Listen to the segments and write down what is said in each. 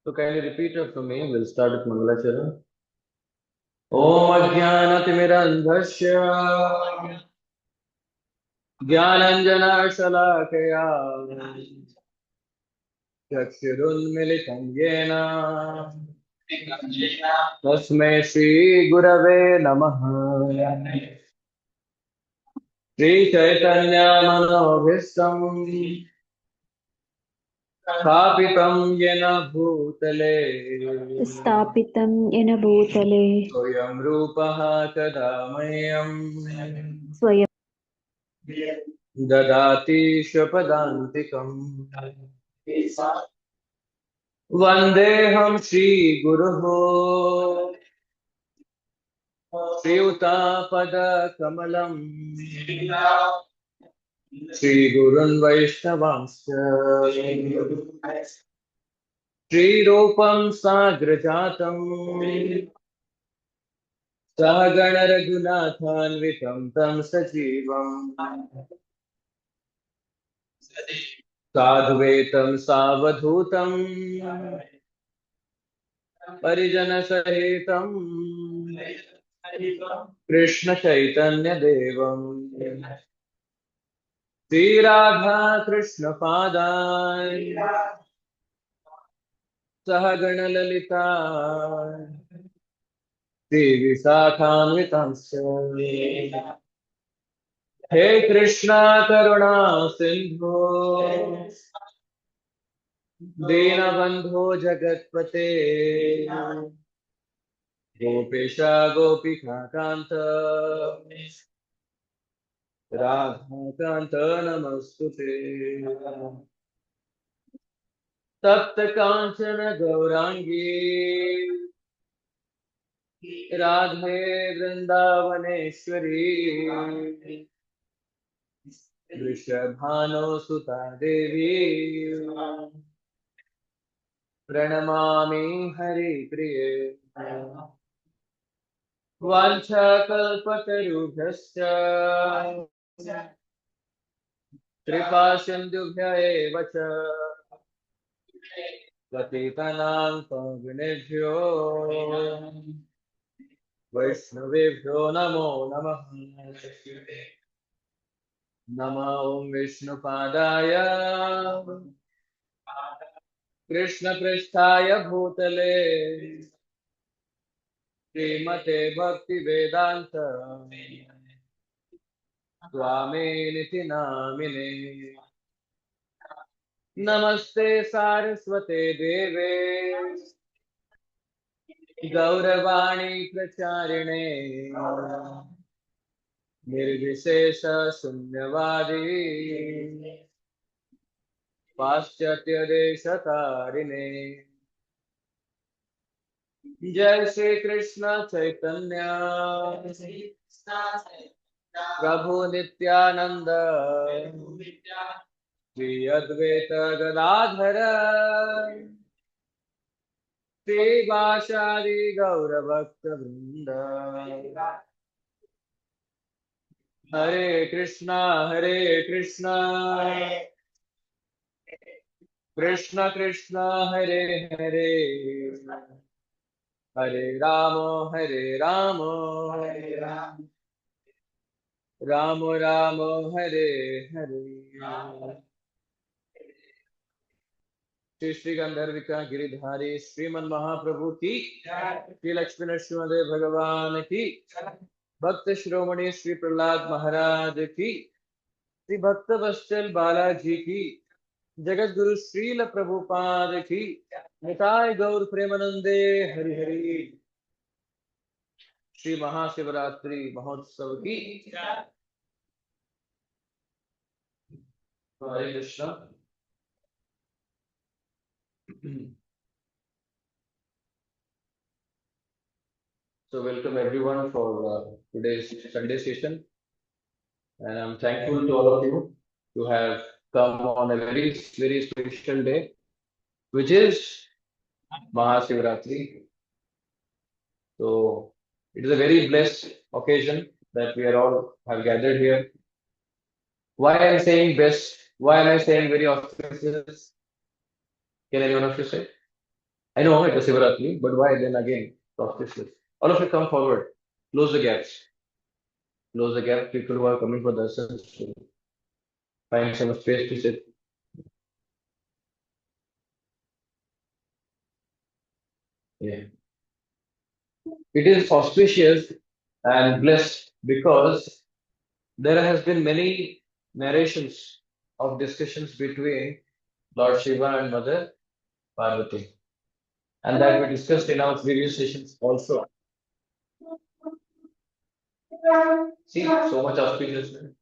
So kindly repeat after me. We'll start with Mangalacharan. Om Ajnanatimirandhasya Jnananjana Shalakaya Chakshurunmilitam Yena Tasmai Shri Gurave Namaha Shri Chaitanya Manobhistam Sthapitam Yena Bhutale स्थापितं येन भूतले Soyam Rupaha Tadamayam स्वयं Dadati Shapadantikam Vandeham Shri Guruho Sriyuta Pada Kamalam Shri Gurun Vaishnavansya Shri Rupam Sagrajatam Sahagana Raghunathan Vitam Tam Sajivam Sadhvetam Savadhutam Parijana Sahitam Krishna Chaitanya Devam Sri Radha Krishna Padai Sahagana Lalita Sri Visakhanvitansya He Krishna Karuna Sindhu Dinabandhu Jagatpate Gopesha Gopika Kanta Radha Kanta Namastute Tapta Kanchana Gaurangi Radhe Vrindavaneshwari Vrishabhano Suta Devi Pranamami Hari Priye Vancha Kalpatarubhyascha Kripa Sindhubhya eva cha Patitanam Pavanebhyo Vaishnavebhyo Namo Namah Nama Om Vishnupadaya Krishna Pristhaya Bhutale Srimate Bhakti Vedanta Swami Niti Namine Namaste Saraswate Deve Gauravani Pracharine Nirvishesha Sunyavadi Paschatya Deshatarine Jai Shri Krishna Chaitanya Prabhu Nityananda Shri Advaita Gadadhara Shri Vashari Gauravakta Vrinda Hare Krishna Krishna Krishna Hare Hare Hare Rama Rama Rama Hare Hare Shri Shri गंधर्विका Giridhari श्रीमन महाप्रभु की श्री लक्ष्मी नरसिंहदेव भगवान की भक्त शिरोमणि श्री प्रहलाद महाराज की श्री भक्त वत्सल बालाजी की जगत गुरु श्रील प्रभुपाद की निताय गौर प्रेमानंदे हरि हरि श्री महाशिवरात्रि महोत्सव की हरे Krishna. So welcome everyone for today's Sunday session, and I'm thankful to all of you to have come on a very special day, which is Mahashivratri. So it is a very blessed occasion that we are all have gathered here. Why I'm saying best? Why am I saying very auspicious? Can anyone of you say? I know it was Sivaratri, but why then again auspicious? All of you come forward. Close the gaps. Close the gap. People who are coming for darshan should find some space to sit. Yeah. It is auspicious and blessed because there has been many narrations of discussions between Lord Shiva and Mother Parvati, and that we discussed in our previous sessions also. See, so much auspiciousness.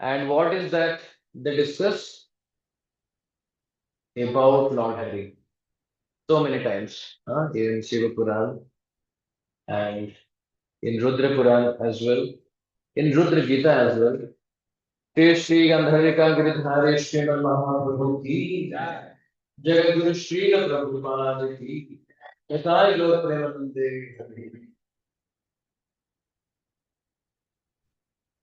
And what is that they discuss about Lord Hari? So many times, in Shiva Puran and in Rudra Puran as well, in Rudra Gita as well. Shri Shri गंधर्विका Giridhari श्रीमन महाप्रभु की जय। जगत गुरु श्री प्रभुपाद की यथाय लोक प्रेमानंदे Hari.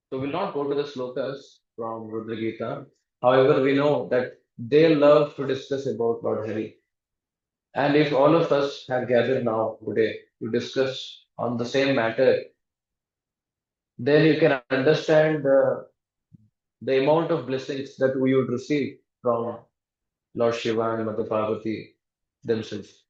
So we'll not go to the slokas from Rudra Gita. However, we know that they love to discuss about Lord Hari. And if all of us have gathered now today to discuss on the same matter, then you can understand the amount of blessings that we would receive from Lord Shiva and Mother Parvati themselves.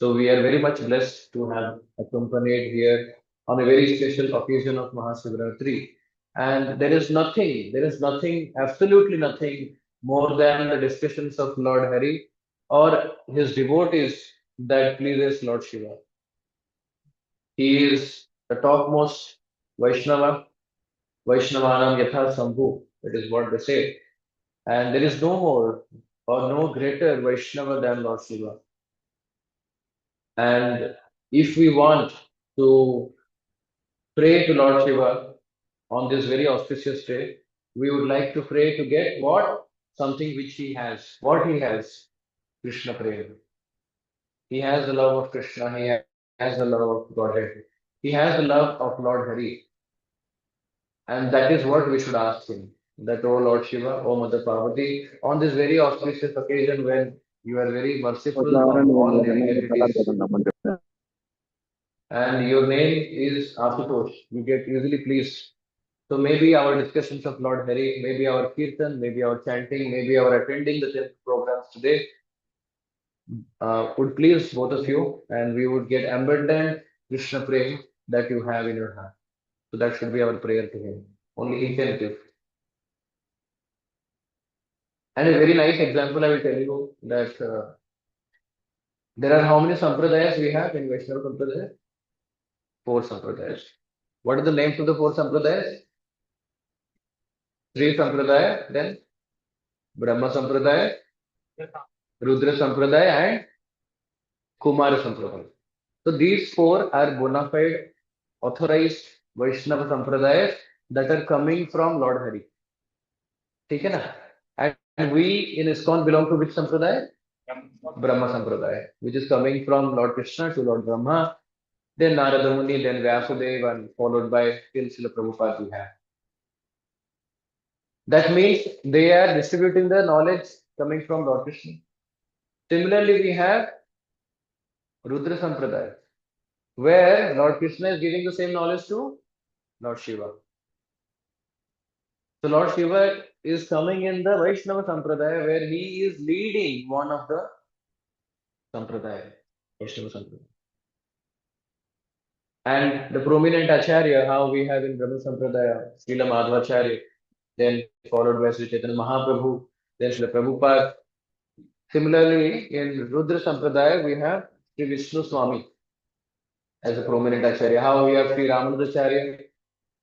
So we are very much blessed to have accompanied here on a very special occasion of Mahashivratri. And there is nothing, absolutely nothing more than the discussions of Lord Hari or his devotees that pleases Lord Shiva. He is the topmost Vaishnava, Vaishnavanam Yatha Sambhu. That is what they say. And there is no more or no greater Vaishnava than Lord Shiva. And if we want to pray to Lord Shiva on this very auspicious day, we would like to pray to get what? Something which he has. What he has? Krishna prayer. He has the love of Krishna. He has the love of Godhead. He has the love of Lord Hari. And that is what we should ask him. That, O Lord Shiva, O Mother Parvati, on this very auspicious occasion when you are very merciful of all living entities, and your name is Asutosh, you get easily pleased. So maybe our discussions of Lord Hari, maybe our kirtan, maybe our chanting, maybe our attending the temple programs today would please both of you, and we would get abundant Krishna prema that you have in your heart. So that should be our prayer to him. Only he can give. And a very nice example I will tell you that there are how many sampradayas we have in Vaishnava Sampradaya? Four sampradayas. What are the names of the four sampradayas? Sri Sampradaya, then Brahma Sampradaya, Rudra Sampradaya, and Kumara Sampradaya. So these four are bona fide authorized Vaishnava Sampradayas that are coming from Lord Hari. ठीक है ना? And we in ISKCON belong to which Sampradaya? Brahma Sampradaya, which is coming from Lord Krishna to Lord Brahma, then Narada Muni, then Vyasudeva, and followed by till Srila Prabhupada we have. That means they are distributing the knowledge coming from Lord Krishna. Similarly, we have Rudra Sampradaya, where Lord Krishna is giving the same knowledge to Lord Shiva. So Lord Shiva is coming in the Vaishnava Sampradaya, where he is leading one of the Sampradaya, Vaishnava Sampradaya. And the prominent Acharya, how we have in Brahma Sampradaya, Srila Madhvacharya, then followed by Sri Chaitanya Mahaprabhu, then Srila Prabhupada. Similarly, in Rudra Sampradaya, we have Sri Vishnu Swami as a prominent Acharya. How we have Sri Ramanujacharya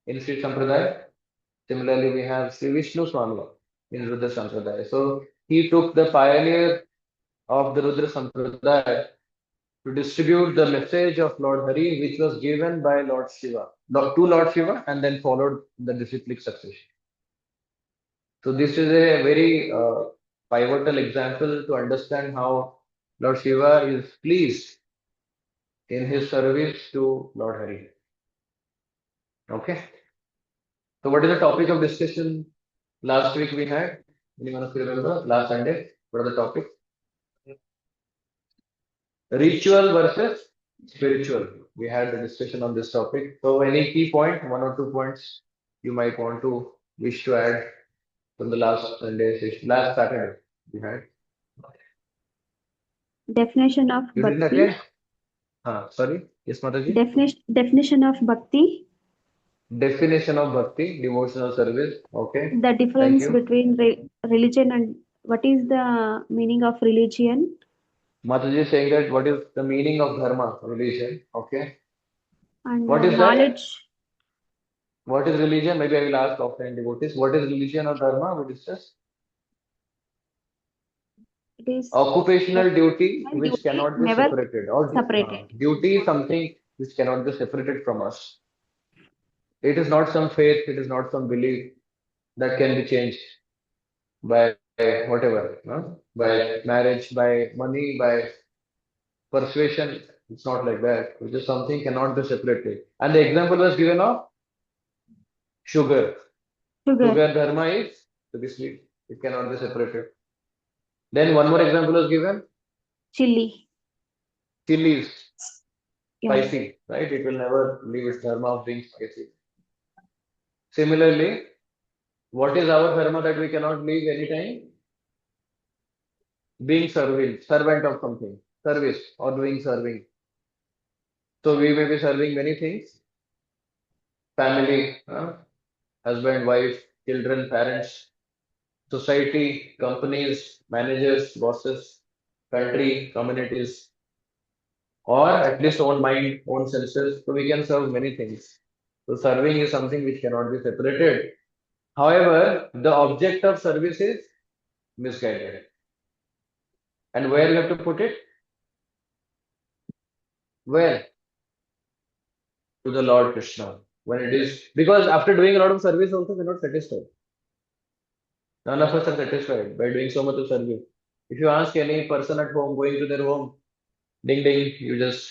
in Sri Sampradaya. Similarly, we have Sri Vishnu Swami in Rudra Sampradaya. So he took the pioneer of the Rudra Sampradaya to distribute the message of Lord Hari, which was given by Lord Shiva, to Lord Shiva, and then followed the disciplic succession. So this is a very pivotal example to understand how Lord Shiva is pleased in his service to Lord Hari. Okay. So what is the topic of discussion last week we had? Anyone of you remember? Last Sunday, what are the topic? Ritual versus spiritual. We had a discussion on this topic. So, any key point, one or two points you might want to wish to add from the last Sunday session, last Saturday we had. Definition of You didn't bhakti. attend? Sorry. Yes, Mataji. Definition of bhakti. Definition of bhakti, devotional service. Okay. The Thank difference you. between religion and what is the meaning of religion Mataji is saying that what is the meaning of dharma, religion. Okay. and What is that? knowledge. What is religion? Maybe I will ask offline devotees. What is religion or dharma? We discuss. It is Occupational duty occupational which duty, cannot be never separated, or separated. duty is something which cannot be separated from us. It is not some faith, it is not some belief that can be changed by whatever, no? By marriage, by money, by persuasion. It's not like that. It is something cannot be separated. And the example was given of sugar. Sugar, Sugar dharma is to be sweet. It cannot be separated. Then one more example was given. chili. Chili is Yeah. spicy, right? It will never leave its dharma of being spicy. Similarly, what is our dharma that we cannot leave anytime? Being servant of something, service or doing serving. So we may be serving many things, family, husband, wife, children, parents, society, companies, managers, bosses, country, communities, or at least own mind, own senses. So we can serve many things. So serving is something which cannot be separated. However, the object of service is misguided. And where you have to put it? Where? To the Lord Krishna. When it is because after doing a lot of service also we're not satisfied. None of us are satisfied by doing so much of service. If you ask any person at home going to their home, ding ding, you just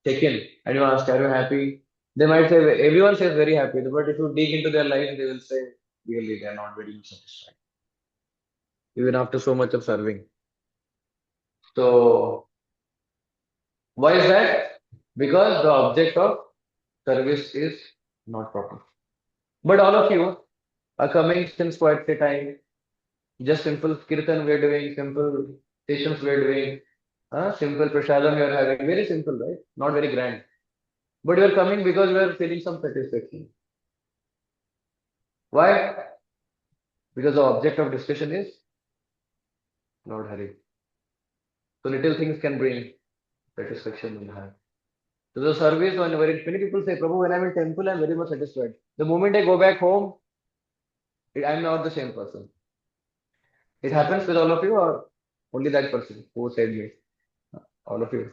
check in and you ask, are you happy? They might say everyone says very happy, but if you dig into their life, they will say really they are not very much satisfied. Even after so much of serving. So why is that? Because the object of service is not proper. But all of you are coming since quite a time. Just simple kirtan we are doing, simple sessions we are doing, simple prasadam we are having. Very simple, right? Not very grand. But you are coming because we are feeling some satisfaction. Why? Because the object of discussion is Lord Hari. So little things can bring satisfaction in the heart. So the service, when many people say, Prabhu, when I'm in temple, I'm very much satisfied. The moment I go back home, I'm not the same person. It happens with all of you or only that person who said me? All of you.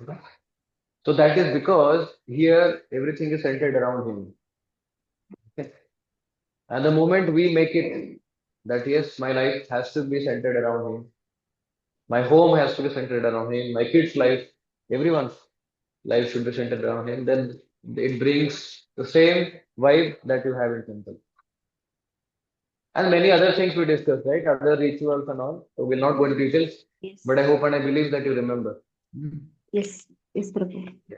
So that is because here everything is centered around him. Okay? And the moment we make it that yes, my life has to be centered around him, my home has to be centered around him, my kids' life, everyone's life should be centered around him, then it brings the same vibe that you have in temple. And many other things we discussed, right? Other rituals and all. So we'll not go into details, Yes. but I hope and I believe that you remember. Yes. Yes, Prabhu. Yeah.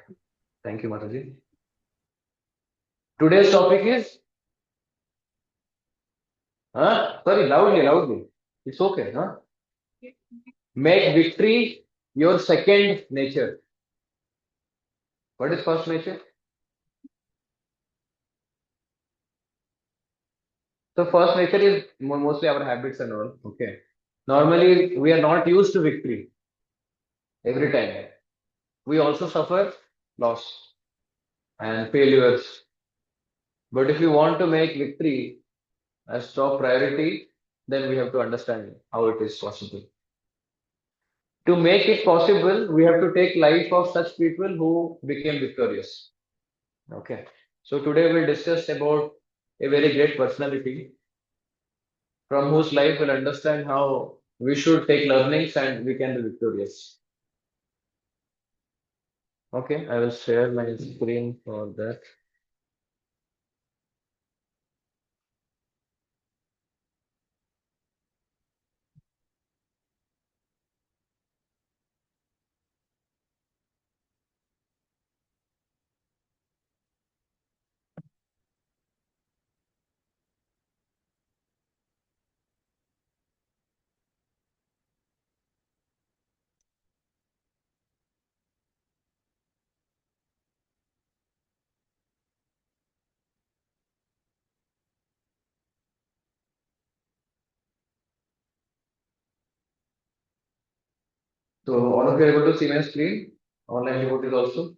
Thank you, Mataji. Today's topic is, sorry, loudly. It's okay, huh? Make victory your second nature. What is first nature? So first nature is mostly our habits and all. Okay. Normally we are not used to victory every time. We also suffer loss and failures. But if you want to make victory as top priority, then we have to understand how it is possible. To make it possible, we have to take life of such people who became victorious. Okay. So today we'll discuss about a very great personality from whose life we'll understand how we should take learnings and we can be victorious. Okay, I will share my screen for that. So all of you are able to see my screen? Online devotees also?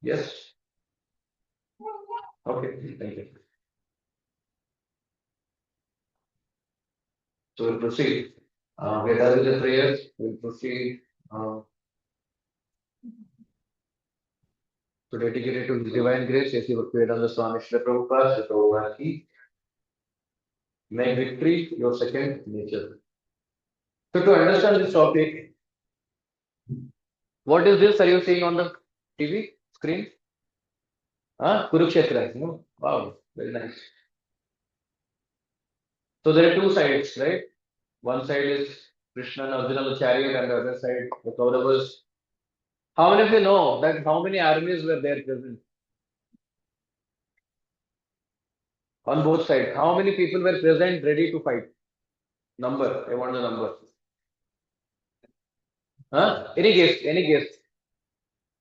Yes? Okay, thank you. So we'll proceed. We are done with the prayers. We'll proceed to dedicate it to His divine grace. Yes, you prayed on the Swami Shri Prabhupada, Shri Prabhupada ki. Make victory your second nature. So to understand this topic, what is this? Are you seeing on the TV screen? Kurukshetra. No? Wow, very nice. So there are two sides, right? One side is Krishna and Arjuna, the chariot, and the other side, the Kauravas. How many of you know that how many armies were there present on both sides? How many people were present ready to fight? Number. I want the number. Any guess? Any guess?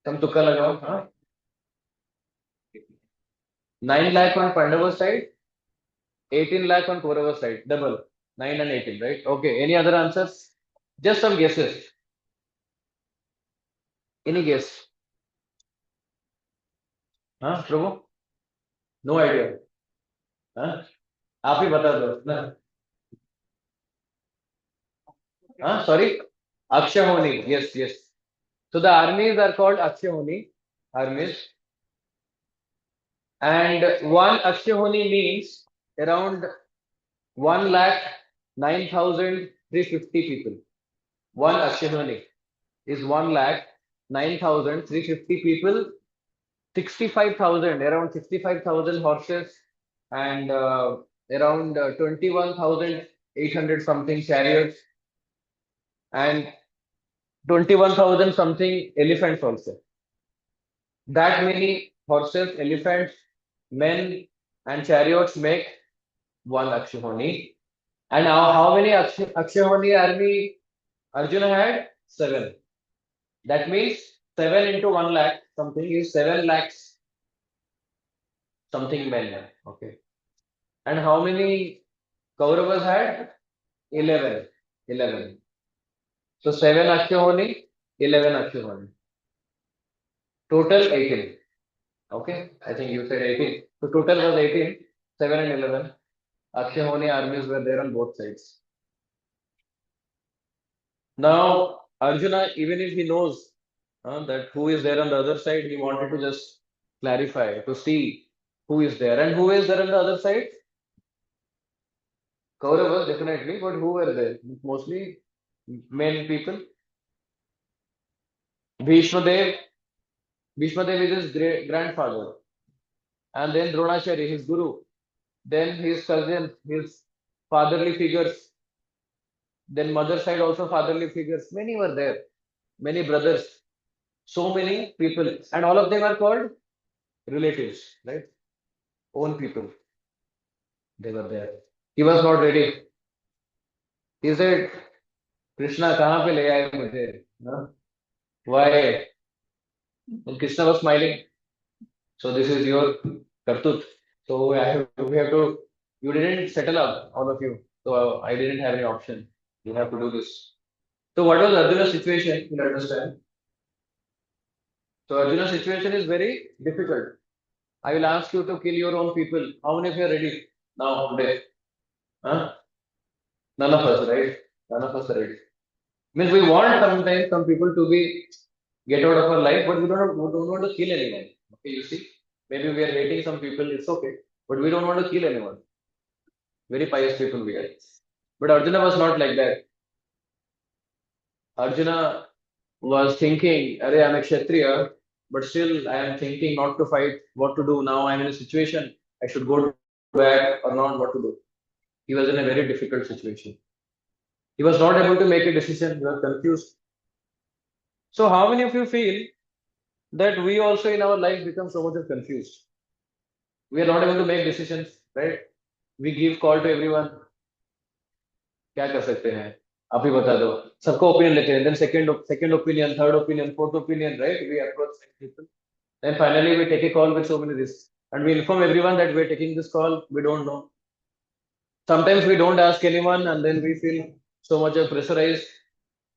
Some tukka lagao. 9 lakh on Pandava side, 18 lakh on Kaurava side. Double. 9 and 18, right? Okay. Any other answers? Just some guesses. Any guess? Prabhu? No idea. आप ही बता दो ना. Sorry? Akshahoni. Yes, yes. So the armies are called Akshahoni armies. And one Akshahoni means around 1,09,350 people. One Akshahoni is 1,09,350 people. 65,000, around 65,000 horses, and around 21,800 something chariots, and 21,000 something elephants also. That many horses, elephants, men, and chariots make one Akshahoni. And now, how many Akshahoni army Arjuna had? 7. That means 7 into 1 lakh something is 7 lakhs something men. Okay. And how many Kauravas had? 11. 11. So 7 Akshahoni, 11 Akshahoni. Total 18. Okay. I think you said 18. So total was 18. 7 and 11. Akshahoni armies were there on both sides. Now, Arjuna, even if he knows that who is there on the other side, he wanted to just clarify, to see who is there. And who is there on the other side? Kauravas, definitely, but who were there? Mostly men people. Bhishma Dev. Bhishma Dev is his great grandfather. And then Dronacharya, his guru. Then his cousin, his fatherly figures. Then mother side also fatherly figures. Many were there. Many brothers. So many people. And all of them are called relatives, right? Own people. They were there. He was not ready. He said, Krishna, kahan pe le aaye mujhe? Why? And Krishna was smiling. So this is your kartut. So we have to, you didn't settle up, all of you. So I didn't have any option. You have to do this. So what was Arjuna's situation? You understand? So Arjuna's situation is very difficult. I will ask you to kill your own people. How many of you are ready now today? None of us, right? None of us are ready. Means we want sometimes some people to be get out of our life, but we don't want to kill anyone. Okay, you see? Maybe we are hating some people, it's okay. But we don't want to kill anyone. Very pious people we are. But Arjuna was not like that. Arjuna was thinking, Arey, I'm a Kshatriya, but still I am thinking not to fight, what to do now. I'm in a situation, I should go back or not, what to do. He was in a very difficult situation. He was not able to make a decision, he was confused. So, how many of you feel that we also in our life become so much confused? We are not able to make decisions, right? We give call to everyone. क्या कर सकते हैं आप ही बता दो सबको opinion लेते हैं then second opinion third opinion fourth opinion right we approach people then finally we take a call with so many risks and we inform everyone that we are taking this call we don't know sometimes we don't ask anyone and then we feel so much of pressurized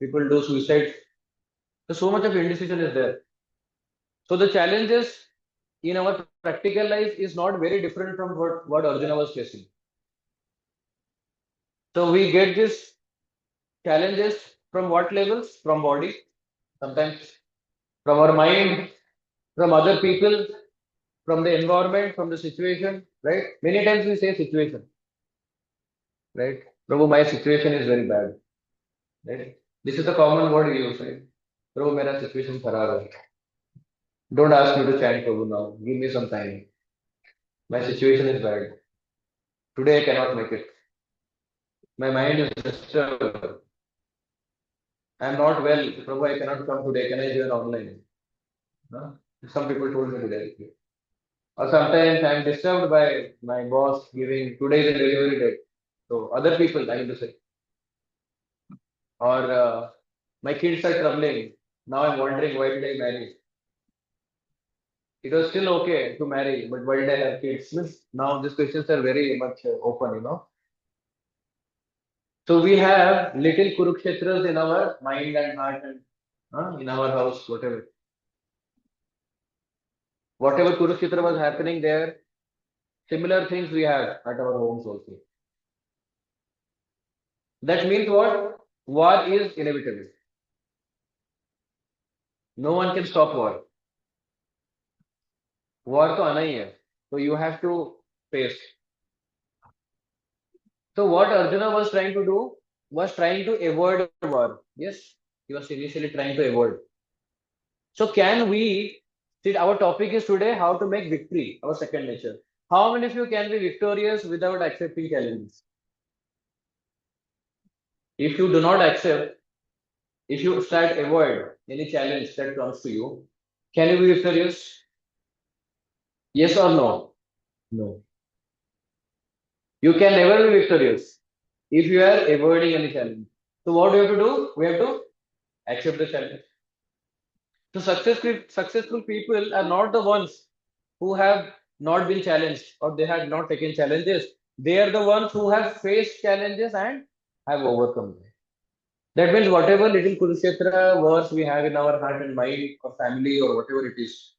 people do suicide So much of indecision is there. So the challenges in our practical life is not very different from what Arjuna was facing. So we get these challenges from what levels? From body, sometimes from our mind, from other people, from the environment, from the situation, right? Many times we say situation, right? Prabhu, my situation is very bad, right? This is the common word we use, right? Prabhu, mera situation kharab hai. Don't ask me to chant Prabhu now. Give me some time. My situation is bad. Today I cannot make it. My mind is disturbed. I am not well. Prabhu, I cannot come today. Can I join online? No? Some people told me today. Or sometimes I am disturbed by my boss giving today is a delivery date. So other people, I mean to say, or my kids are troubling. Now I'm wondering why did I marry? It was still okay to marry, but why did I have kids? Means now these questions are very much open, you know. So we have little Kurukshetras in our mind and heart and in our house, whatever. Whatever Kurukshetra was happening there, similar things we have at our homes also. That means what? War is inevitable. No one can stop war. War to आना ही है. So you have to face. So what Arjuna was trying to do was trying to avoid war. Yes, he was initially trying to avoid. So can we? See, our topic is today how to make victory our second nature. How many of you can be victorious without accepting challenges? If you do not accept, if you start avoid any challenge that comes to you, can you be victorious? Yes or no? No. You can never be victorious if you are avoiding any challenge. So what do we have to do? We have to accept the challenge. So successful people are not the ones who have not been challenged or they have not taken challenges. They are the ones who have faced challenges and have overcome them. That means whatever little Kurukshetra wars we have in our heart and mind or family or whatever it is,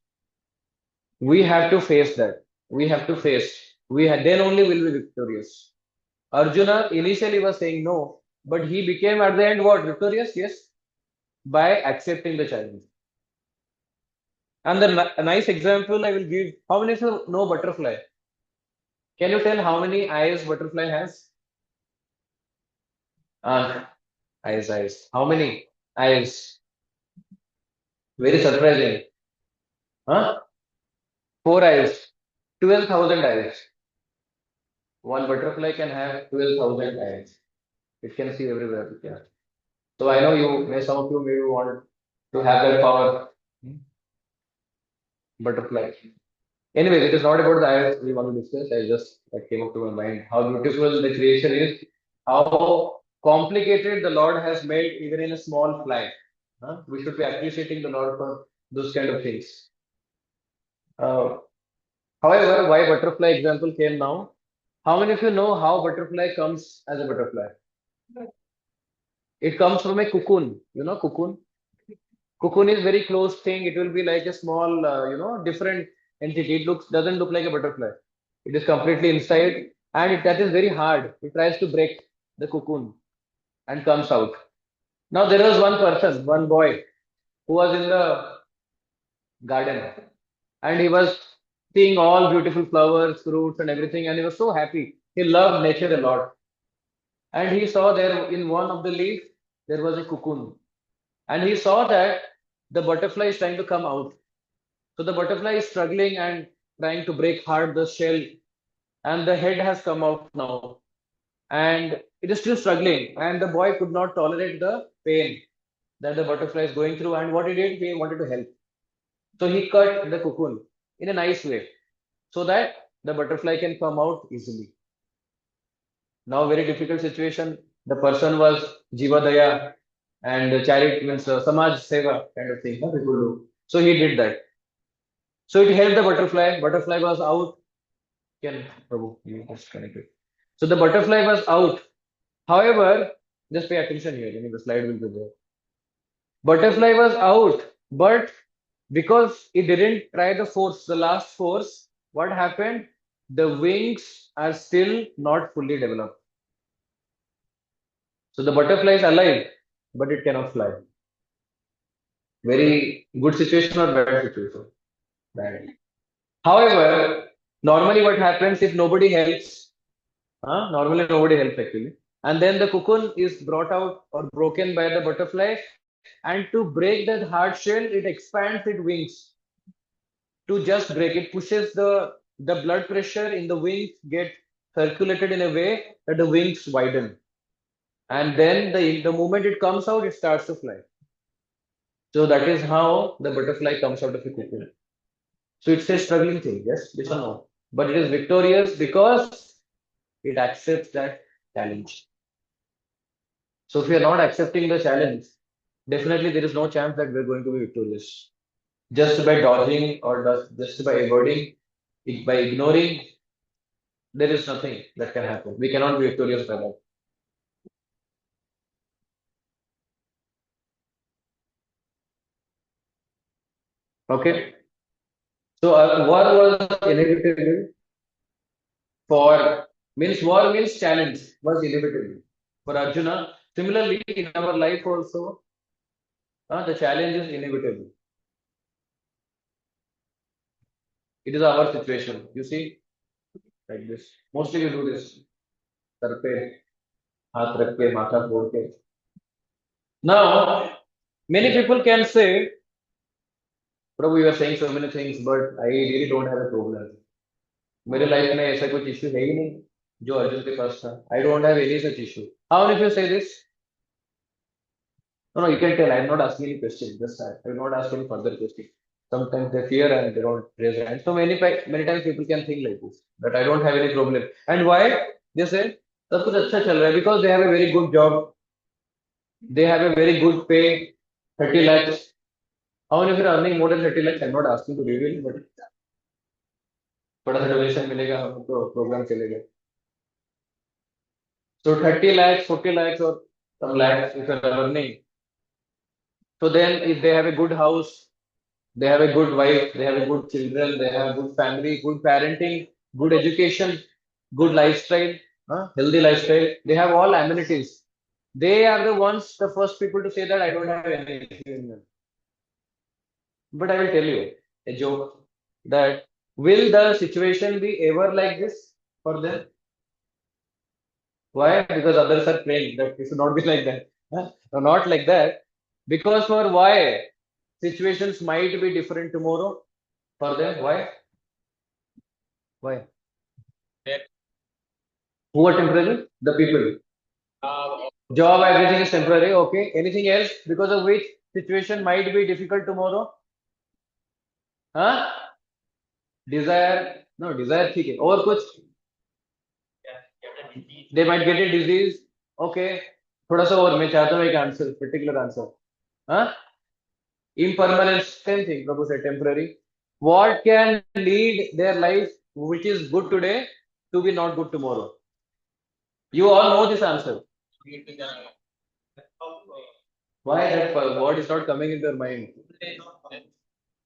we have to face that. We have to face. Then only will be victorious. Arjuna initially was saying no, but he became at the end what? Victorious? Yes, by accepting the challenge. And a nice example I will give. How many of you know butterfly? Can you tell how many eyes butterfly has? Eyes. How many eyes? Very surprising. Huh? Four eyes. 12,000 eyes. One butterfly can have 12,000 eyes. It can see everywhere. Yeah. So I know some of you may want to have that power. Butterfly. Anyways, it is not about the eyes we want to discuss. I just that came up to my mind how beautiful the creation is, how complicated the Lord has made even in a small fly. We should be appreciating the Lord for those kind of things. Uh, However, why butterfly example came now? How many of you know how butterfly comes as a butterfly? It comes from a cocoon. You know cocoon? Cocoon is very close thing. It will be like a small, different entity. It doesn't look like a butterfly. It is completely inside, and that is very hard. It tries to break the cocoon and comes out. Now there was one person, one boy, who was in the garden, and he was seeing all beautiful flowers, fruits, and everything, and he was so happy. He loved nature a lot, and he saw there in one of the leaf there was a cocoon, and he saw that the butterfly is trying to come out. So the butterfly is struggling and trying to break hard the shell, and the head has come out now, and it is still struggling. And the boy could not tolerate the pain that the butterfly is going through. And what he did, he wanted to help. So he cut the cocoon in a nice way so that the butterfly can come out easily. Now, very difficult situation. The person was Jivadaya and charity means Samaj Seva kind of thing. People do. So he did that. So it helped the butterfly. Butterfly was out. Can Prabhu, you just connect it. So the butterfly was out. However, just pay attention here. The slide will be there. Butterfly was out, but because it didn't try the force, the last force, what happened? The wings are still not fully developed. So the butterfly is alive, but it cannot fly. Very good situation or bad situation? Bad. However, normally what happens if nobody helps? Normally nobody helps actually. And then the cocoon is brought out or broken by the butterfly, and to break that hard shell, it expands its wings to just break. It pushes the blood pressure in the wings get circulated in a way that the wings widen, and then the moment it comes out, it starts to fly. So that is how the butterfly comes out of the cocoon. So it's a struggling thing, yes, yes or no? But it is victorious because it accepts that challenge. So if we are not accepting the challenge, definitely there is no chance that we're going to be victorious. Just by dodging or just by avoiding, by ignoring, there is nothing that can happen. We cannot be victorious by that. Okay. So war was inevitable for means war means challenge was inevitable for Arjuna. Similarly, in our life also, the challenge is inevitable. It is our situation. You see, like this. Mostly we do this. Sir पे हाथ रख के माथा फोड़ के. Now, many people can say, Prabhu, you are saying so many things, but I really don't have a problem. मेरे life में ऐसा कुछ इश्यू है ही नहीं जो अर्जुन के पास था. I don't have any such issue. How if you say this? No, no, you can tell. I'm not asking any question. Just I will not ask any further question. Sometimes they fear and they don't raise their hand. So many times people can think like this that I don't have any problem. And why? They say सब कुछ अच्छा चल रहा है because they have a very good job. They have a very good pay, 30 lakhs. How many of you are earning more than 30 lakhs? I'm not asking to reveal, but बड़ा सा donation मिलेगा हमको प्रोग्राम चलेगा. So 30 lakhs, 40 lakhs or some lakhs if you are earning. So then if they have a good house, they have a good wife, they have a good children, they have good family, good parenting, good education, good lifestyle, healthy lifestyle. They have all amenities. They are the ones, the first people to say that I don't have anything. But I will tell you a joke that will the situation be ever like this for them? Why? Because others are praying that it should not be like that. No, not like that. Because for why? Situations might be different tomorrow for them. Why? Why? Who are temporary? The people. Job, everything is temporary. Okay. Anything else because of which situation might be difficult tomorrow? Huh? Desire. No, desire ठीक है. और कुछ? They might get a disease. Okay. थोड़ा सा और मैं चाहता हूँ एक answer, particular answer. Huh? Impermanence, same thing. Prabhu said temporary. What can lead their life, which is good today, to be not good tomorrow? You all know this answer. Why that word is not coming into your mind?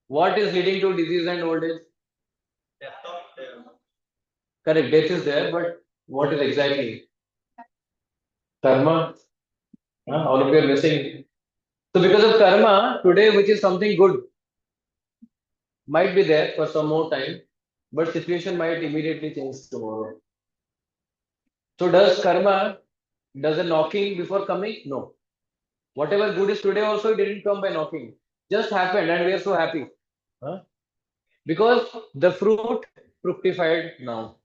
What is leading to disease and old age? Correct, death is there, but what is exactly? Karma. All of you are missing. So because of karma, today, which is something good, might be there for some more time, but situation might immediately change tomorrow. So does karma, does a knocking before coming? No. Whatever good is today also, it didn't come by knocking. Just happened and we are so happy. Huh? Because the fruit fructified now.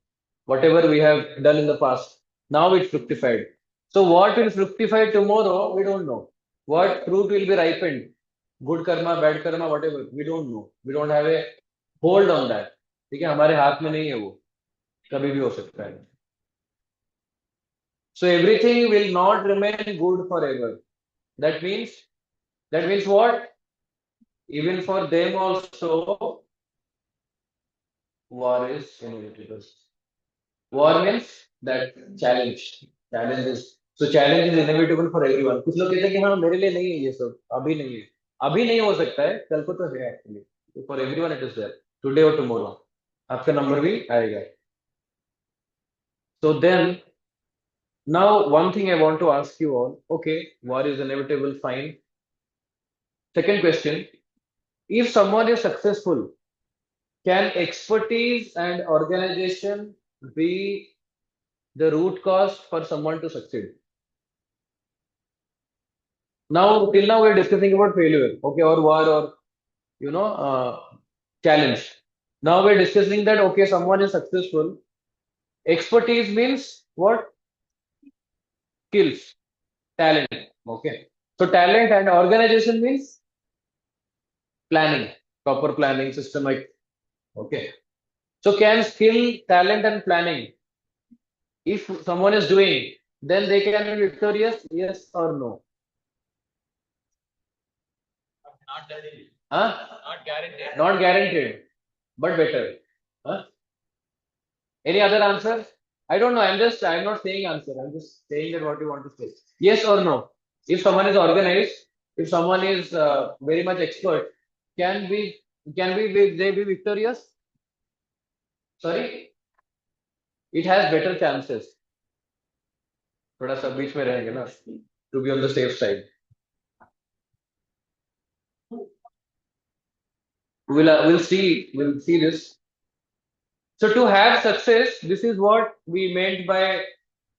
Whatever we have done in the past, now it's fructified. So what will fructify tomorrow, we don't know. What fruit will be ripened? Good karma, bad karma, whatever, we don't know. We don't have a hold on that. ठीक है हमारे हाथ में नहीं है वो कभी भी हो सकता है. So everything will not remain good forever. That means what? Even for them also, war is inevitable. War means that challenge. Challenge is So challenge is inevitable for everyone. कुछ लोग कहते हैं कि हाँ मेरे लिए नहीं है ये सब, अभी नहीं है, अभी नहीं हो सकता है, कल को तो है actually. For everyone it is there, today or tomorrow. आपका नंबर भी आएगा. So then, now one thing I want to ask you all. Okay, war is inevitable, fine. Second question: if someone is successful, can expertise and organization be the root cause for someone to succeed? Now, till now, we're discussing about failure, okay, or war, or challenge. Now we're discussing that okay, someone is successful. Expertise means what? Skills, talent. Okay. So talent and organization means planning, proper planning, systemic. Okay. So can skill, talent, and planning, if someone is doing, then they can be victorious, yes or no? Huh? Not guaranteed, but better. Huh? Any other answer? I don't know. I'm not saying answer. I'm just saying that what you want to say. Yes or no? If someone is organized, if someone is very much expert, can we, they be victorious? Sorry? It has better chances. थोड़ा सा बीच में रहेंगे ना, to be on the safe side. We'll see this. So to have success, this is what we meant by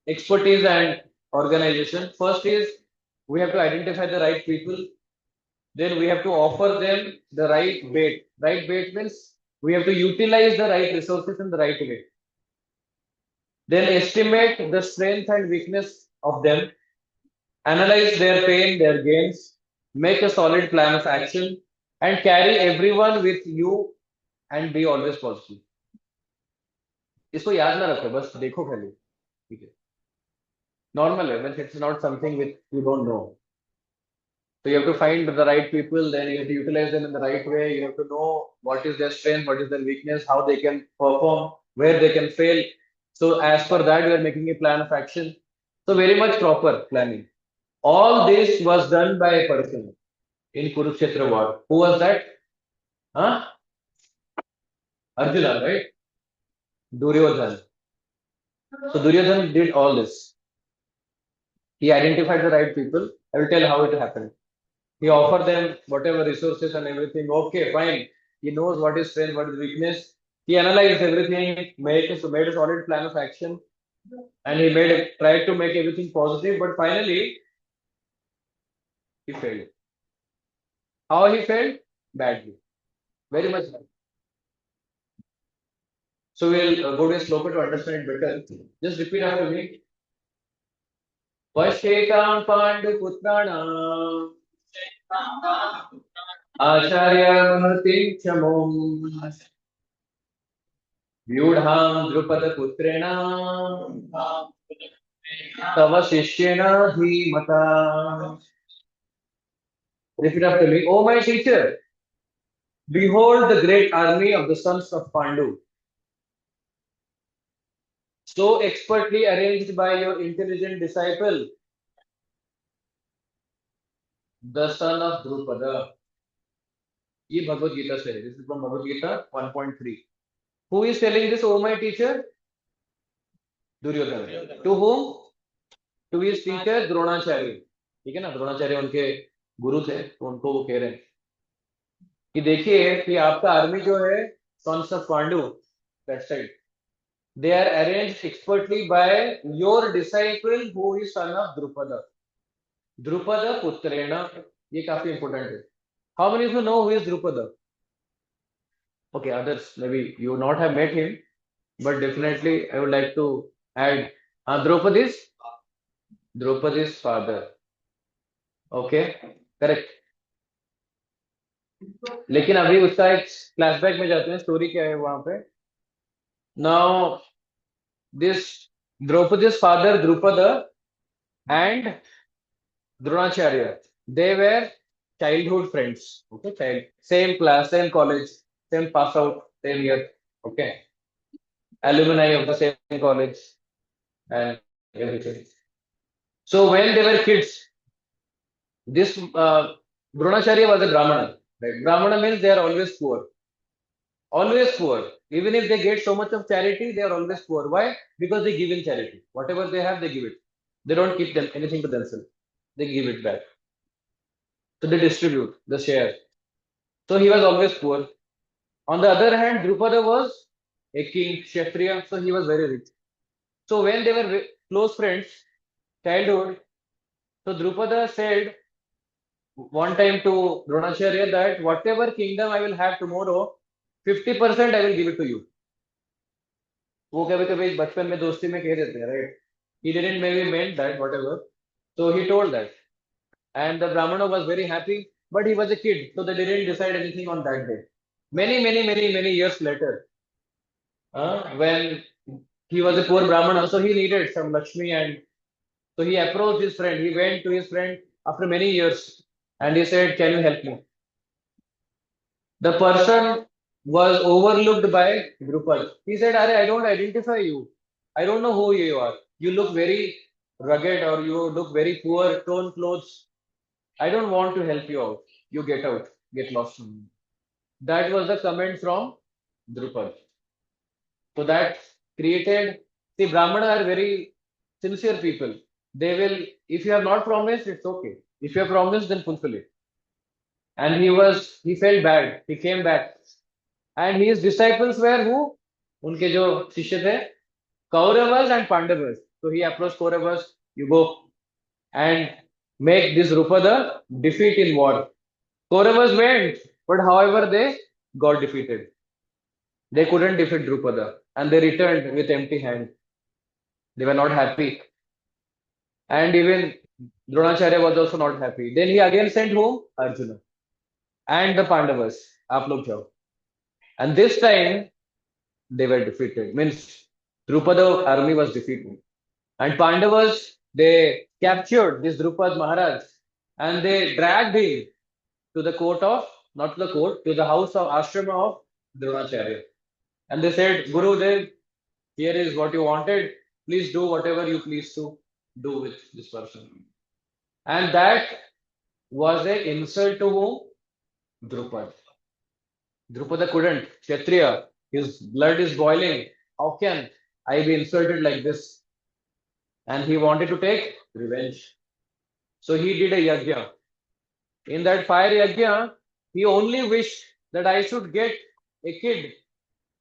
expertise and organization. First is we have to identify the right people. Then we have to offer them the right bait. Right bait means we have to utilize the right resources in the right way. Then estimate the strength and weakness of them. Analyze their pain, their gains. Make a solid plan of action and carry everyone with you and be always positive. इसको याद ना रखो, बस देखो खाली, ठीक है. Normal है, but it's not something which you don't know. So you have to find the right people, then you have to utilize them in the right way. You have to know what is their strength, what is their weakness, how they can perform, where they can fail. So as per that, we are making a plan of action. So very much proper planning. All this was done by a person in Kurukshetra war. Who was that? Huh? Arjuna, right? Duryodhan. So Duryodhan did all this. He identified the right people. I will tell how it happened. He offered them whatever resources and everything. Okay, fine. He knows what is strength, what is weakness. He analyzed everything, made a solid plan of action, and he tried to make everything positive. But finally, he failed. How he failed? Badly, very much bad. So we'll go to a sloka to understand it better. Just repeat after me. Pashetam Pandu Putrana Acharya Tinchamum Vyudham Drupada Putrena Tava Sishyena Dhimata. Repeat after me. Oh my teacher, behold the great army of the sons of Pandu, so expertly arranged by your intelligent disciple, the son of Drupada. ये भगवत गीता से है. This is from Bhagavad Gita 1.3. Who is telling this, oh my teacher? Duryodhana. To whom? To his teacher Dronacharya. ठीक है ना, द्रोणाचार्य उनके गुरु थे, तो उनको वो कह रहे हैं कि देखिए कि आपका आर्मी जो है sons of Pandu, that side, they are arranged expertly by your disciple who is son of Drupada. Drupada Putrena. ये काफी important है. How many of you know who is Drupada? Okay, others maybe you not have met him, but definitely I would like to add Draupadi's father. Okay, correct. लेकिन अभी उसका एक flashback में जाते हैं, स्टोरी क्या है वहां पे. Now this Draupadi's father Drupada and Dronacharya, they were childhood friends. Okay, same class, same college, same pass out, same year. Okay, alumni of the same college and everything. So when they were kids, this Dronacharya was a Brahmana. Right? Brahmana means they are always poor. Always poor. Even if they get so much of charity, they are always poor. Why? Because they give in charity. Whatever they have, they give it. They don't keep them anything to themselves. They give it back. So they distribute the share. So he was always poor. On the other hand, Drupada was a king, Kshatriya, so he was very rich. So when they were close friends, childhood, so Drupada said one time to Dronacharya that whatever kingdom I will have tomorrow, 50% I will give it to you. वो कभी कभी बचपन में दोस्ती में कह देते हैं, right? He didn't maybe meant that, whatever. So he told that. And the Brahmana was very happy, but he was a kid, so they didn't decide anything on that day. Many years later, when he was a poor Brahmana, so he needed some Lakshmi, and so he approached his friend. He went to his friend after many years and he said, "Can you help me?" The person was overlooked by Drupal. He said, "Are I don't identify you. I don't know who you are. You look very rugged or you look very poor, torn clothes. I don't want to help you out. You get out, get lost from me." That was the comment from Drupal. So that created, see, Brahmana are very sincere people. They will, if you have not promised, it's okay. If you have promised, then fulfill it. And he felt bad. He came back. And his disciples were who? उनके जो शिष्य थे, Kauravas and Pandavas. So he approached Kauravas, you go and make this Drupada defeat in war. Kauravas went, but however they got defeated. They couldn't defeat Drupada and they returned with empty hand. They were not happy. And even Dronacharya was also not happy. Then he again sent whom? Arjuna and the Pandavas. आप लोग जाओ. And this time they were defeated. Means Drupada army was defeated. And Pandavas, they captured this Drupad Maharaj and they dragged him to the court of, not to the court, to the house of ashrama of Dronacharya. And they said, Gurudev, here is what you wanted. Please do whatever you please to do with this person. And that was an insult to whom? Drupad. Drupada couldn't. Kshatriya, his blood is boiling. How can I be insulted like this? And he wanted to take revenge. So he did a yajna. In that fire yajna, he only wished that I should get a kid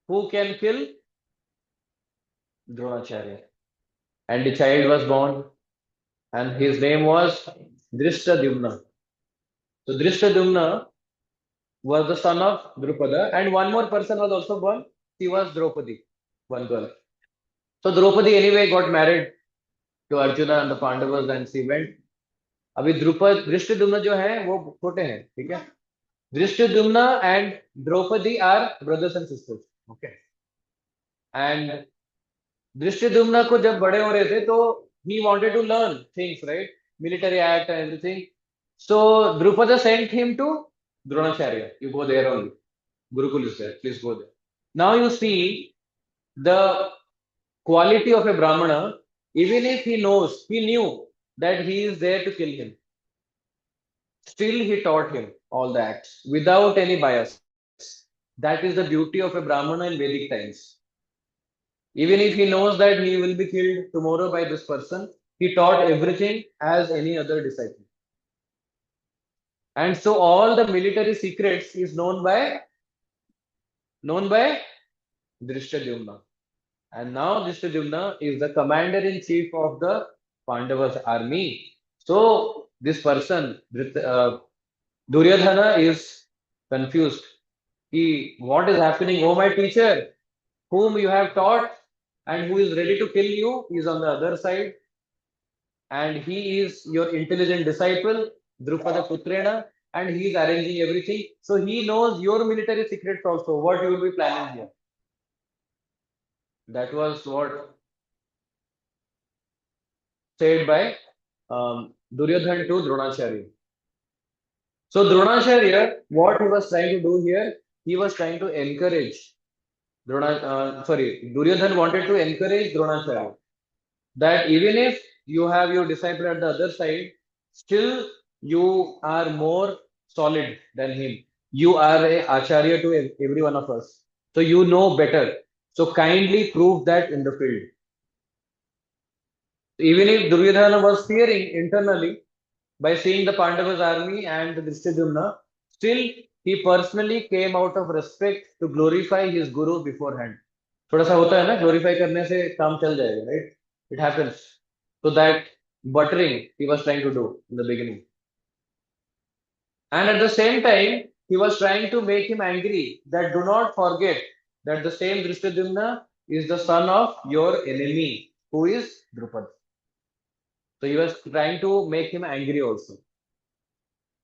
who can kill Dronacharya. And the child was born, and his name was Drishtadyumna. So Drishtadyumna was the son of Drupada, and one more person was also born. She was Draupadi, one girl. So Draupadi anyway got married to Arjuna and the Pandavas, and she went. अभी द्रुपद दृष्टद्युम्न जो है वो छोटे हैं, ठीक है. Dhrishtadyumna and Draupadi are brothers and sisters, okay. And Dhrishtadyumna को जब बड़े हो रहे थे तो he wanted to learn things, right? Military act and everything. So Drupada sent him to Dronacharya. You go there only. Gurukul is there. Please go there. Now you see the quality of a Brahmana. Even if he knew that he is there to kill him, still he taught him all the acts without any bias. That is the beauty of a Brahmana in Vedic times. Even if he knows that he will be killed tomorrow by this person, he taught everything as any other disciple. And so all the military secrets is known by Drishtadyumna. And now Drishtadyumna is the commander-in-chief of the Pandavas army. So this person, Duryodhana, is confused. What is happening? Oh, my teacher, whom you have taught and who is ready to kill you, is on the other side. And he is your intelligent disciple, Drupada Putrena, and he is arranging everything. So he knows your military secrets also, what you will be planning here. That was what said by Duryodhana to Dronacharya. So Dronacharya, what he was trying to do here, he was trying to encourage Duryodhana wanted to encourage Dronacharya that even if you have your disciple at the other side, still you are more solid than him. You are a acharya to every one of us. So you know better. So kindly prove that in the field. Even if Duryodhana was fearing internally by seeing the Pandavas' army and the Drishtadyumna, still he personally came out of respect to glorify his guru beforehand. थोड़ा सा होता है ना, glorify करने से काम चल जाएगा, right? It happens. So that buttering he was trying to do in the beginning. And at the same time, he was trying to make him angry that do not forget that the same Drishtadyumna is the son of your enemy, who is Drupad. So he was trying to make him angry also.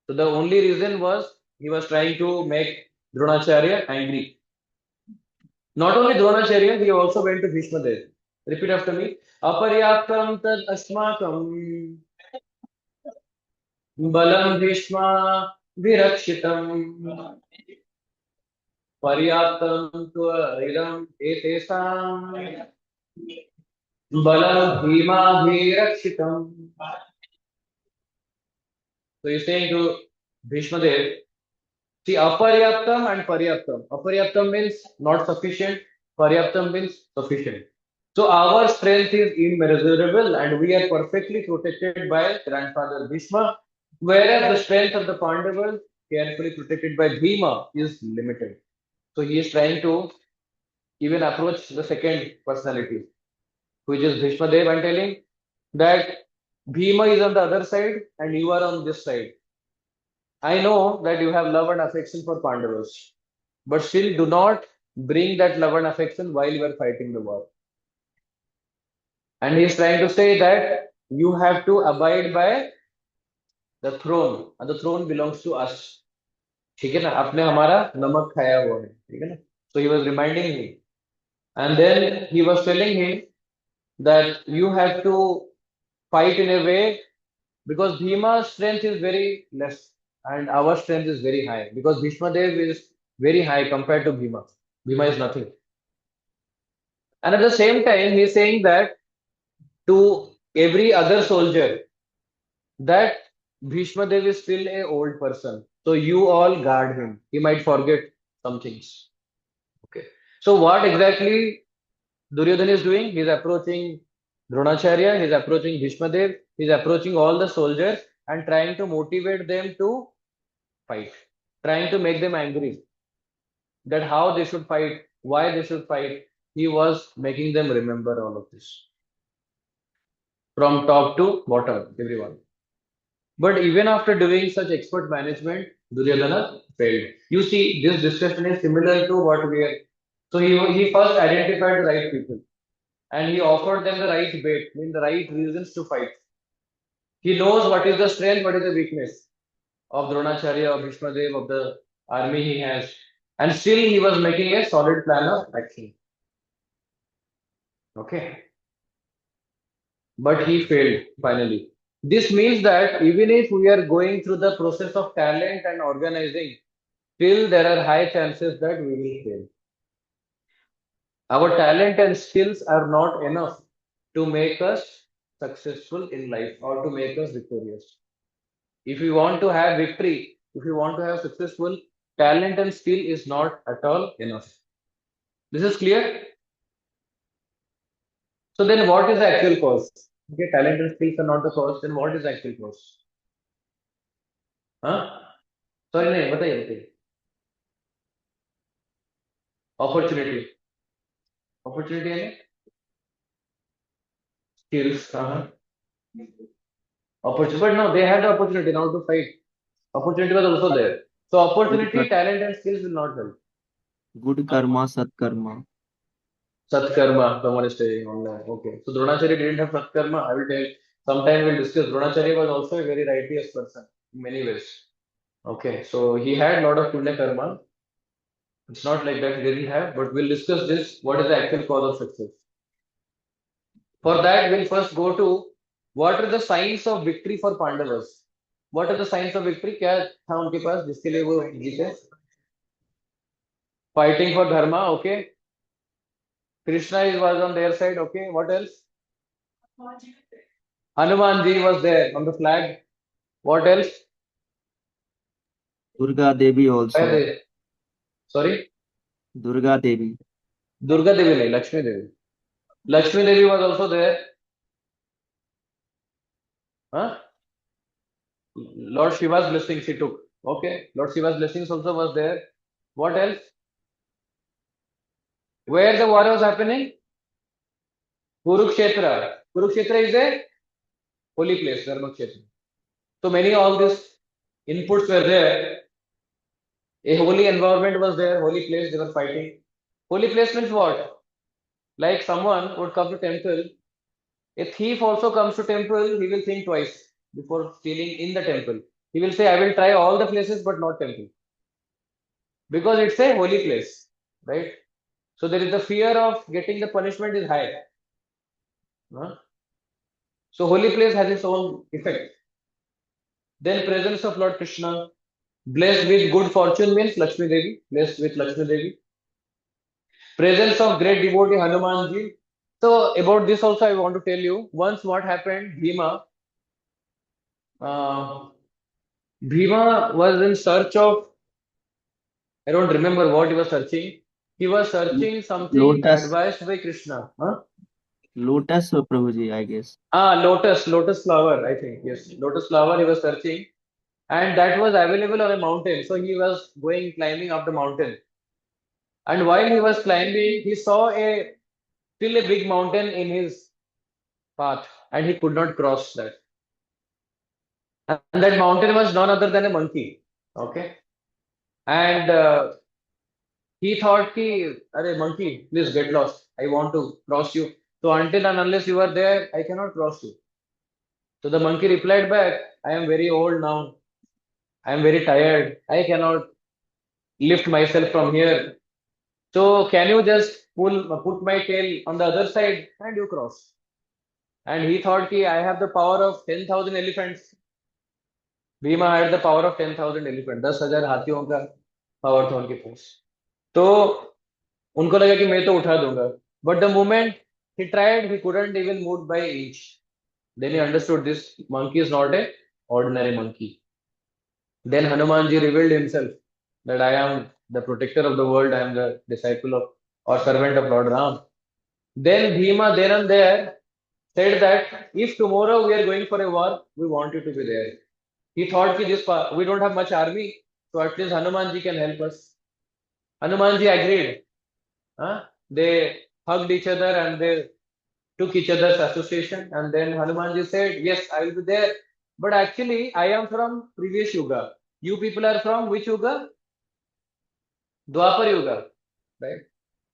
So the only reason was he was trying to make Dronacharya angry. Not only Dronacharya, he also went to Bhishma Dev. Repeat after me. Aparyaptam tad asmakam balam Bhishma virakshitam paryaptam tvaridam etesam balam bhima virakshitam. So he's saying to Bhishma Dev, see, aparyaptam and paryaptam. Aparyaptam means not sufficient. Paryaptam means sufficient. So our strength is immeasurable and we are perfectly protected by grandfather Bhishma, whereas the strength of the Pandavas, carefully protected by Bhima, is limited. So he is trying to even approach the second personality, which is Bhishma Dev, and telling that Bhima is on the other side and you are on this side. I know that you have love and affection for Pandavas, but still do not bring that love and affection while you are fighting the war. And he is trying to say that you have to abide by the throne, and the throne belongs to us. ठीक है ना? आपने हमारा नमक खाया हुआ है, ठीक है ना? So he was reminding him, and then he was telling him that you have to fight in a way because Bhima's strength is very less and our strength is very high because Bhishma Dev is very high compared to Bhima. Bhima is nothing. And at the same time, he is saying that to every other soldier that Bhishma Dev is still a old person. So you all guard him. He might forget some things. Okay. So what exactly Duryodhana is doing? He's approaching Dronacharya, he's approaching Bhishma Dev, he's approaching all the soldiers and trying to motivate them to fight, trying to make them angry. That how they should fight, why they should fight. He was making them remember all of this. From top to bottom, everyone. But even after doing such expert management, Duryodhana failed. You see, this discussion is similar to what we are. So he first identified the right people and he offered them the right bait, mean the right reasons to fight. He knows what is the strength, what is the weakness of Dronacharya, of Bhishma Dev, of the army he has. And still he was making a solid plan of action. Okay. But he failed finally. This means that even if we are going through the process of talent and organizing, still there are high chances that we will fail. Our talent and skills are not enough to make us successful in life or to make us victorious. If we want to have victory, if we want to have successful, talent and skill is not at all enough. This is clear? So then what is the actual cause? Okay, talent and skills are not the cause, then what is the actual cause? Huh? Sorry, नहीं बताइए बताइए. Opportunity. Opportunity है skills. Opportunity, but no, they had the opportunity now to fight. Opportunity was also there. So opportunity, talent, and skills will not help. Good karma, Satkarma. Satkarma, someone is saying online. Okay. So Dronacharya didn't have Satkarma. I will tell. Sometime we'll discuss. Dronacharya was also a very righteous person in many ways. Okay. So he had a lot of Punya Karma. It's not like that he didn't have, but we'll discuss this. What is the actual cause of success? For that, we'll first go to what are the signs of victory for Pandavas? What are the signs of victory? क्या था उनके पास जिसके लिए वो जीते? Fighting for dharma, okay. Krishna was on their side, okay. What else? Hanumanji was there on the flag. What else? Durga Devi Where also. they? Sorry? Durga Devi. Durga Devi, nahi, Lakshmi Devi. Lakshmi Devi was also there. Huh? Lord Shiva's blessing she took. Okay. Lord Shiva's blessings also was there. What else? Where the war was happening? Kurukshetra. Kurukshetra is a holy place, Dharmakshetra. So many all these inputs were there. A holy environment was there, holy place they were fighting. Holy place means what? Like someone would come to temple. A thief also comes to temple, he will think twice before stealing in the temple. He will say, I will try all the places but not temple. Because it's a holy place, right? So there is the fear of getting the punishment is high. Huh? So holy place has its own effect. Then presence of Lord Krishna, blessed with good fortune means Lakshmi Devi, blessed with Lakshmi Devi. Presence of great devotee Hanumanji. So about this also I want to tell you. Once what happened, uh, Bhima was in search of, I don't remember what he was searching. He was searching something Lotus. advised by Krishna. Huh? Lotus, Prabhuji, I guess. Lotus flower, I think. Yes, lotus flower he was searching. And that was available on a mountain. So he was going climbing up the mountain. And while he was climbing, he saw still a big mountain in his path. And he could not cross that. And that mountain was none other than a monkey. Okay. And he thought, ki, Arey monkey, please get lost. I want to cross you. So until and unless you are there, I cannot cross you. So the monkey replied back, I am very old now. I am very tired. I cannot lift myself from here. So can you just put my tail on the other side and you cross? And he thought, ki, I have the power of 10,000 elephants. Bhima had the power of 10,000 elephants. 10,000 हाथियों का power था उनके पास. तो उनको लगा कि मैं तो उठा दूंगा. But the moment he tried, he couldn't even move by inch. Then he understood this monkey is not a ordinary monkey. Then Hanumanji revealed himself that I am the protector of the world. I am the disciple of or servant of Lord Ram. Then Bhima then and there said that if tomorrow we are going for a war, we want you to be there. He thought that we don't have much army, so at least Hanumanji can help us. Hanumanji agreed. Huh? They hugged each other and they took each other's association. And then Hanumanji said, yes, I will be there. But actually, I am from previous Yuga. You people are from which Yuga? Dwapar Yuga. Right?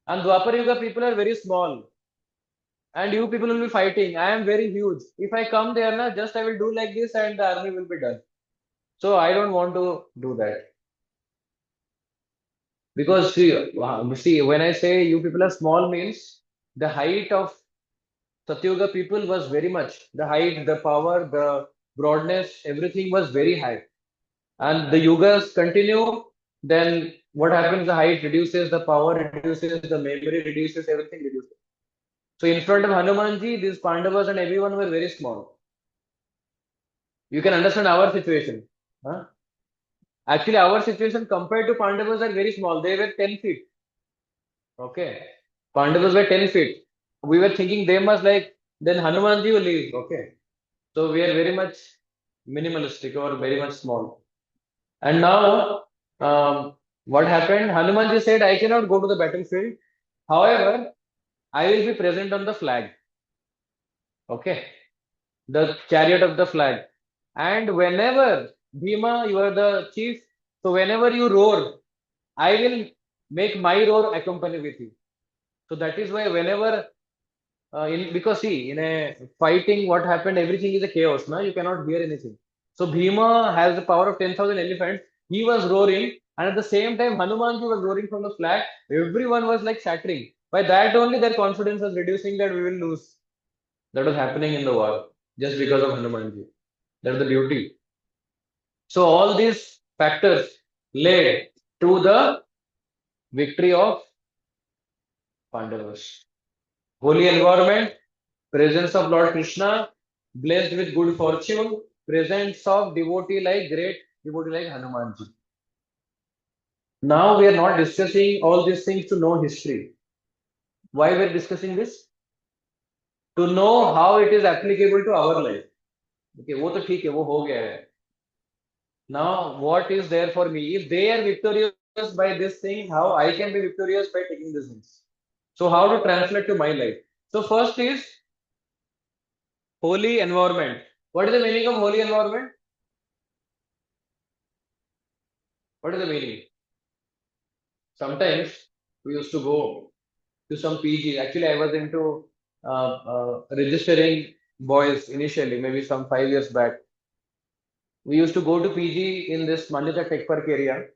And Dwapar Yuga people are very small. And you people will be fighting. I am very huge. If I come there, na, just I will do like this and the army will be done. So I don't want to do that. Because see, when I say you people are small means the height of Satyuga people was very much. The height, the power, the broadness, everything was very high. And the yugas continue, then what happens? The height reduces, the power reduces, the memory reduces, everything reduces. So in front of Hanumanji, these Pandavas and everyone were very small. You can understand our situation. Huh? Actually, our situation compared to Pandavas are very small. They were 10 feet. Okay. Pandavas were 10 feet. We were thinking they must like, then Hanumanji will leave. Okay. So we are very much minimalistic or very much small. And now, what happened? Hanumanji said, I cannot go to the battlefield. However, I will be present on the flag. Okay. The chariot of the flag. And whenever, Bhima, you are the chief. So whenever you roar, I will make my roar accompany with you. So that is why whenever because see, in a fighting, what happened, everything is a chaos, na? You cannot hear anything. So Bhima has the power of 10,000 elephants. He was roaring, and at the same time, Hanumanji was roaring from the flag. Everyone was like shattering. By that only, their confidence was reducing that we will lose. That was happening in the war just because of Hanumanji. That's the beauty. So all these factors led to the victory of Pandavas. Holy environment, presence of Lord Krishna, blessed with good fortune, presence of devotee like great devotee like Hanumanji. Now we are not discussing all these things to know history. Why we are discussing this? To know how it is applicable to our life. Okay, वो तो ठीक है, वो हो गया है. Now, what is there for me? If they are victorious by this thing, how I can be victorious by taking these things? So, how to translate to my life? So, first is holy environment. What is the meaning of holy environment? What is the meaning? Sometimes we used to go to some PG. Actually, I was into registering boys initially, maybe some 5 years back. We used to go to PG in this Mandita Tech Park area,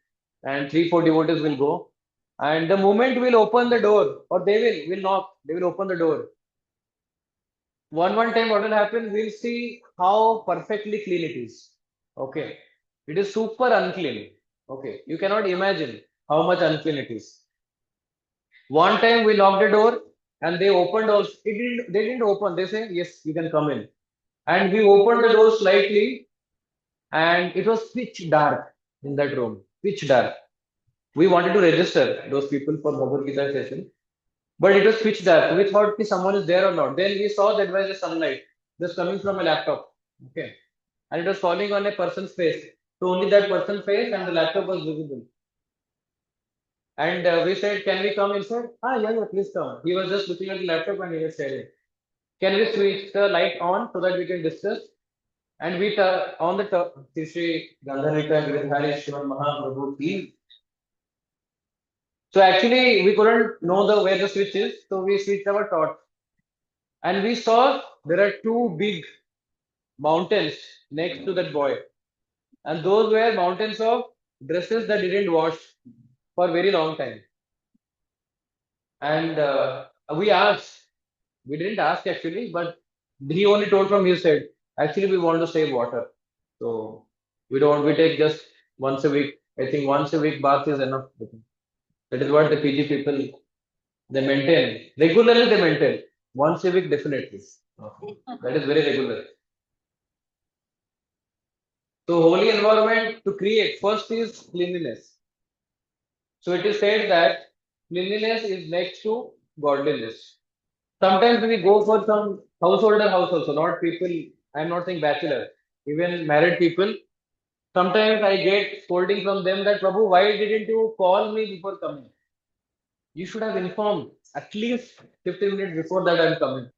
and 3, 4 devotees will go. And the moment we'll open the door, or will knock, they will open the door. One time, what will happen? We'll see how perfectly clean it is. Okay, it is super unclean. Okay, you cannot imagine how much unclean it is. One time we knocked the door, and they opened also. They didn't open. They say yes, you can come in. And we opened the door slightly, and it was pitch dark in that room. Pitch dark. We wanted to register those people for Bhagavad Gita session, but it was pitch dark. We thought if someone is there or not. Then we saw that was the sunlight just coming from a laptop. Okay. And it was falling on a person's face. So only that person's face and the laptop was visible. And we said, can we come inside? Ah, yeah, please come. He was just looking at the laptop and he was staring. Can we switch the light on so that we can discuss? And we on the Sri Gandharika Giridhari Shivan Mahaprabhu ki. So actually, we couldn't know where the switch is, so we switched our torch. And we saw there are two big mountains next to that boy. And those were mountains of dresses that didn't wash for a very long time. And we asked, we didn't ask actually, but he only told from his side, actually, we want to save water. So we take just once a week. I think once a week bath is enough. That is what the PG people they maintain. Regularly they maintain. Once a week definitely. That is very regular. So holy environment to create first is cleanliness. So it is said that cleanliness is next to godliness. Sometimes we go for some householder house also, not people. I'm not saying bachelor, even married people. Sometimes I get scolding from them that Prabhu, why didn't you call me before coming? You should have informed at least 15 minutes before that I'm coming.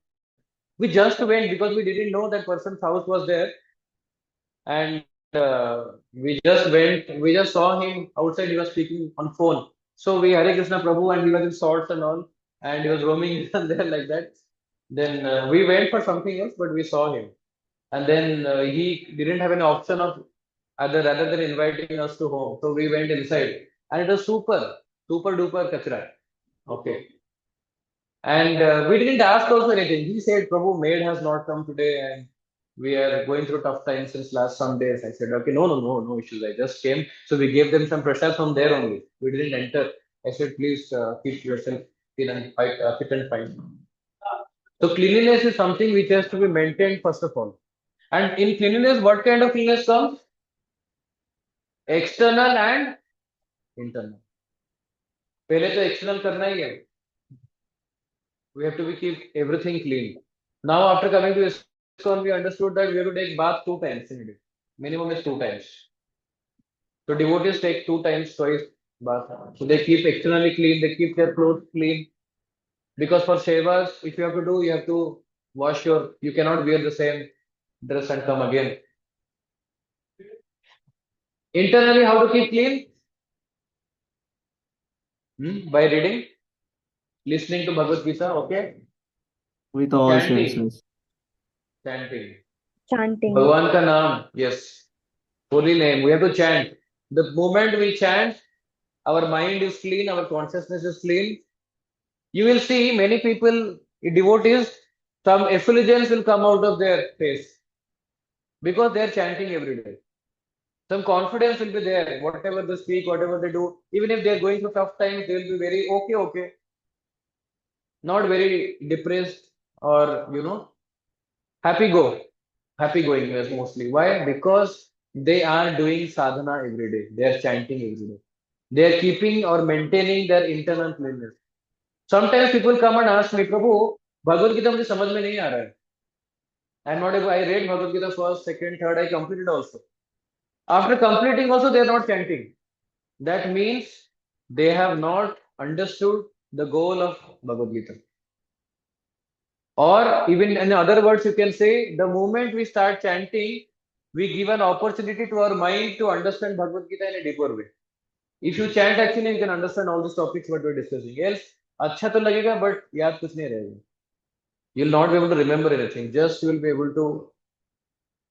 We just went because we didn't know that person's house was there, and we just went. We just saw him outside. He was speaking on phone. So we Hare Krishna Prabhu, and he was in shorts and all, and he was roaming there like that. Then we went for something else, but we saw him, and then he didn't have any option of other rather than inviting us to home. So we went inside, and it was super duper kachra. Okay. And we didn't ask also anything. He said, Prabhu, maid has not come today and we are going through tough times since last some days. I said, okay, no issues. I just came. So we gave them some prasad from there only. We didn't enter. I said, please keep yourself fit and fine. So cleanliness is something which has to be maintained first of all. And in cleanliness, what kind of cleanliness comes? External and internal. पहले तो external करना ही है. We have to keep everything clean. Now, after coming to ISKCON, we understood that we have to take bath 2 times in a day. Minimum is 2 times. So devotees take 2 times twice bath. So they keep externally clean, they keep their clothes clean. Because for sevas, if you have to do, you have to wash you cannot wear the same dress and come again. Internally, how to keep clean? By reading, listening to Bhagavad Gita, okay? With all Chanting. senses. Chanting. Chanting. Bhagwan ka naam, yes. Holy name. We have to chant. The moment we chant, our mind is clean, our consciousness is clean. You will see many people, devotees, some effulgence will come out of their face because they are chanting every day. Some confidence will be there, whatever they speak, whatever they do. Even if they are going through tough times, they will be very okay. Not very depressed or, happy go. happy going mostly. Why? Because they are doing sadhana every day. They are chanting every day. They are keeping or maintaining their internal cleanness. Sometimes people come and ask me, Prabhu, Bhagavad Gita मुझे समझ में नहीं आ रहा है. I'm not able. I read Bhagavad Gita first, second, third. I completed also. After completing also, they are not chanting. That means they have not understood the goal of Bhagavad Gita. Or even in other words, you can say the moment we start chanting, we give an opportunity to our mind to understand Bhagavad Gita in a deeper way. If you chant, actually, you can understand all these topics what we're discussing. Else, अच्छा तो लगेगा, but याद कुछ नहीं रहेगा. You'll not be able to remember anything. Just you will be able to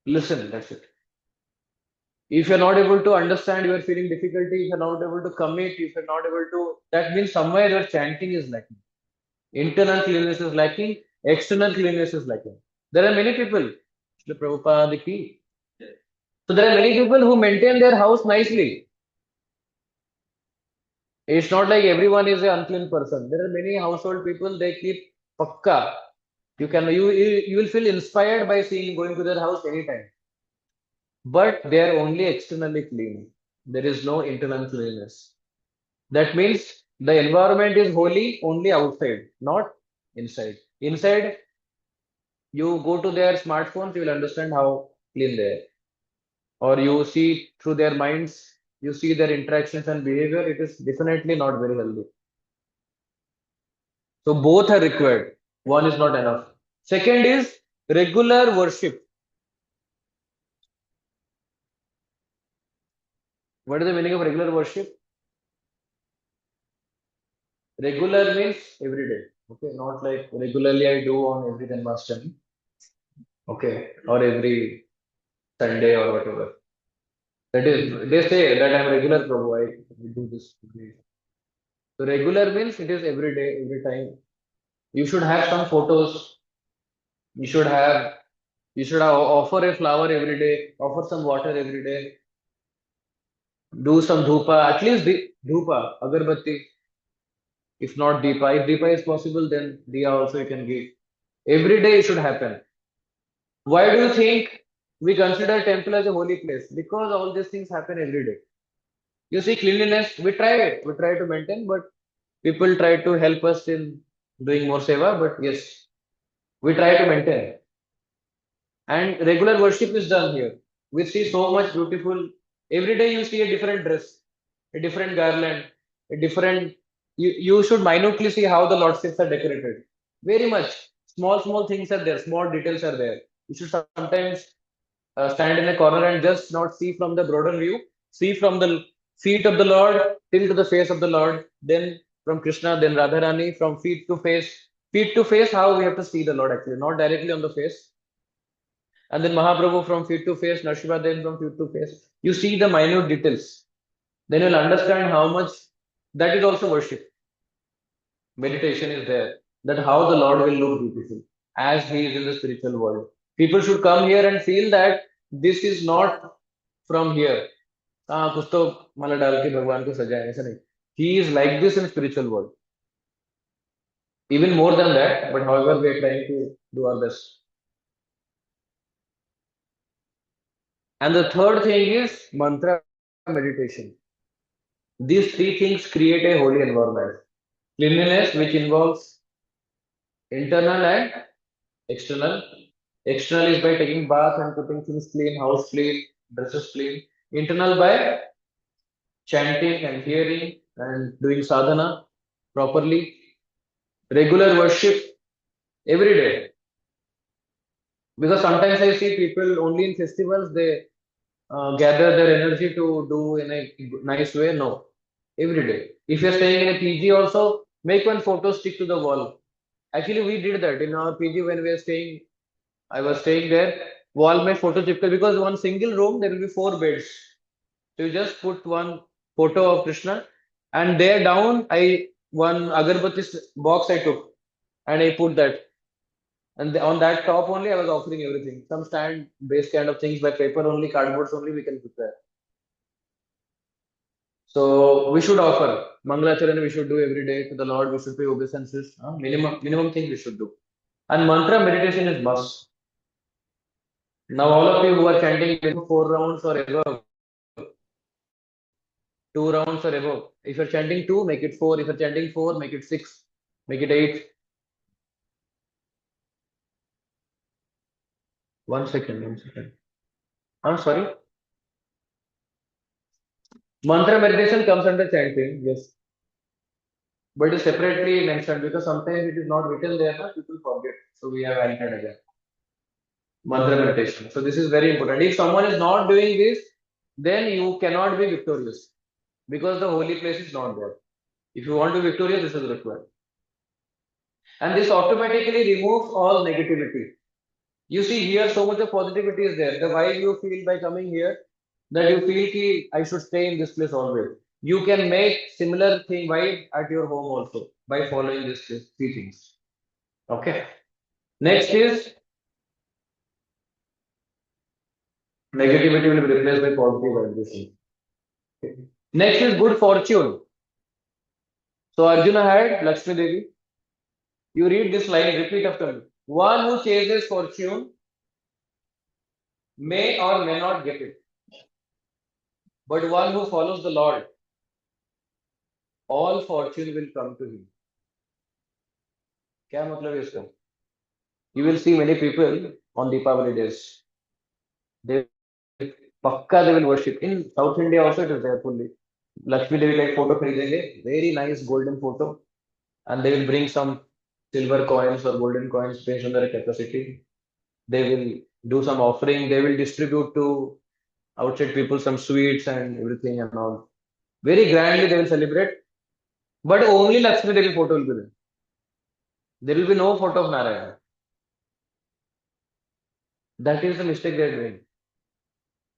listen. That's it. If you're not able to understand, you are feeling difficulty. If you're not able to commit, if you're not able to, that means somewhere your chanting is lacking. Internal clearness is lacking. External clearness is lacking. There are many people. Srila Prabhupada ki. So there are many people who maintain their house nicely. It's not like everyone is an unclean person. There are many household people, they keep pakka. You will feel inspired by seeing going to their house anytime. But they are only externally clean. There is no internal cleanliness. That means the environment is holy only outside, not inside. Inside, you go to their smartphones, you will understand how clean they are. Or you see through their minds, you see their interactions and behavior, it is definitely not very healthy. So both are required. One is not enough. Second is regular worship. What is the meaning of regular worship? Regular means every day. Okay, not like regularly I do on every Janmashtami. Okay, or every Sunday or whatever. That is, they say that I'm regular Prabhu. I do this. So regular means it is every day, every time. You should have some photos. You should have offer a flower every day, offer some water every day, do some dhupa, at least dhupa, agarbatti, if not deepa. If deepa is possible, then diya also you can give. Every day it should happen. Why do you think we consider temple as a holy place? Because all these things happen every day. You see, cleanliness, we try it. We try to maintain, but people try to help us in doing more seva. But yes, we try to maintain. And regular worship is done here. We see so much beautiful. Every day you see a different dress, a different garland, a different. You should minutely see how the Lordships are decorated. Very much. Small things are there. Small details are there. You should sometimes stand in a corner and just not see from the broader view. See from the feet of the Lord till to the face of the Lord. Then from Krishna, then Radharani, from feet to face. Feet to face, how we have to see the Lord actually, not directly on the face. And then Mahaprabhu from feet to face, Narshiva then from feet to face. You see the minute details. Then you'll understand how much that is also worship. Meditation is there. That how the Lord will look beautiful as He is in the spiritual world. People should come here and feel that this is not from here. कुछ तो माला डाल के भगवान को सजाया ऐसा नहीं. He is like this in spiritual world. Even more than that, but however we are trying to do our best. And the third thing is mantra meditation. These three things create a holy environment. Cleanliness, which involves internal and external. External is by taking bath and putting things clean, house clean, dresses clean. Internal by chanting and hearing and doing sadhana properly. Regular worship every day. Because sometimes I see people only in festivals, they gather their energy to do in a nice way. No, every day. If you're staying in a PG also, make one photo stick to the wall. Actually, we did that in our PG when we were staying. I was staying there. Wall mein photo chipka because one single room there will be 4 beds. So you just put one photo of Krishna, and there down I one agarbatti box I took and I put that. And on that top only I was offering everything. Some stand base kind of things by paper only, cardboards only we can put there. So we should offer Mangalacharan we should do every day to the Lord. We should pay obeisances. Minimum thing we should do. And mantra meditation is must. Now all of you who are chanting 4 rounds or above, 2 rounds or above. If you're chanting 2, make it 4. If you're chanting 4, make it 6. Make it 8. 1 second, 1 second. I'm sorry. Mantra meditation comes under chanting, yes. But it is separately mentioned because sometimes it is not written there, na, people forget. So we have added again. Mantra meditation. So this is very important. If someone is not doing this, then you cannot be victorious because the holy place is not there. If you want to be victorious, this is required. And this automatically removes all negativity. You see here so much of positivity is there. The vibe you feel by coming here, that you feel ki I should stay in this place always. You can make similar thing vibe at your home also by following these 3 things. Okay. Next is negativity will be replaced by positive vibration. Okay. Next is good fortune. So Arjuna had Lakshmi Devi. You read this line, repeat after me. One who chases fortune may or may not get it. But one who follows the Lord, all fortune will come to him. क्या मतलब है इसका? You will see many people on Deepavali days. They pakka they will worship. In South India also it is there fully. Lakshmi Devi like photo खरीदेंगे, very nice golden photo, and they will bring some silver coins or golden coins based on their capacity. They will do some offering. They will distribute to outside people some sweets and everything and all. Very grandly they will celebrate. But only Lakshmi Devi photo will be there. There will be no photo of Narayana. That is the mistake they are doing.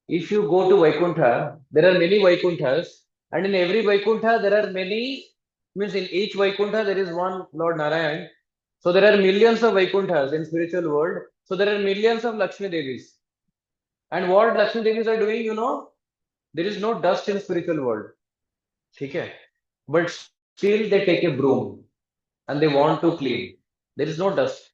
If you go to Vaikuntha, there are many Vaikunthas, and in every Vaikuntha there are many, means in each Vaikuntha there is one Lord Narayan. So there are millions of Vaikunthas in spiritual world. So there are millions of Lakshmi Devis. And what Lakshmi Devis are doing, there is no dust in spiritual world. Okay? But still they take a broom and they want to clean. There is no dust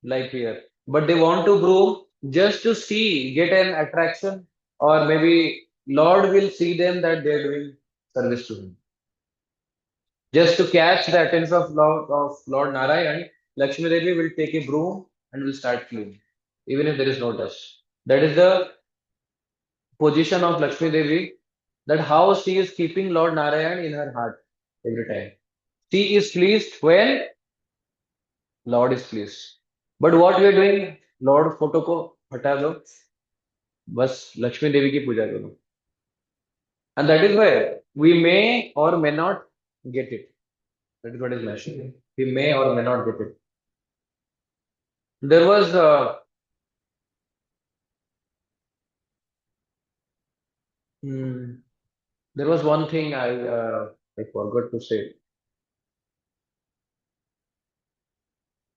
like here. But they want to broom just to see, get an attraction, or maybe Lord will see them that they are doing service to Him. Just to catch the attention of Lord Narayan, Lakshmi Devi will take a broom and will start cleaning, even if there is no dust. That is the position of Lakshmi Devi, that how she is keeping Lord Narayan in her heart every time. She is pleased when Lord is pleased. But what we are doing, Lord photo को हटा दो, बस लक्ष्मी देवी की पूजा करो. And that is why we may or may not get it. That is what is mentioned. We may or may not get it. There was there was one thing I forgot to say.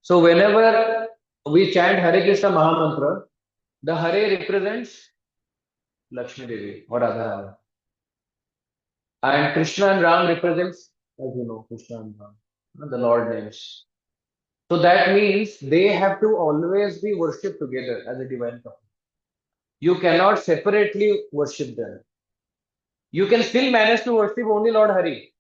So whenever we chant Hare Krishna Mahamantra, the Hare represents Lakshmi Devi or Radharani. And Krishna and Ram represents, as you know, Krishna and Ram, the Lord names. So that means they have to always be worshipped together as a divine couple. You cannot separately worship them. You can still manage to worship only Lord Hari.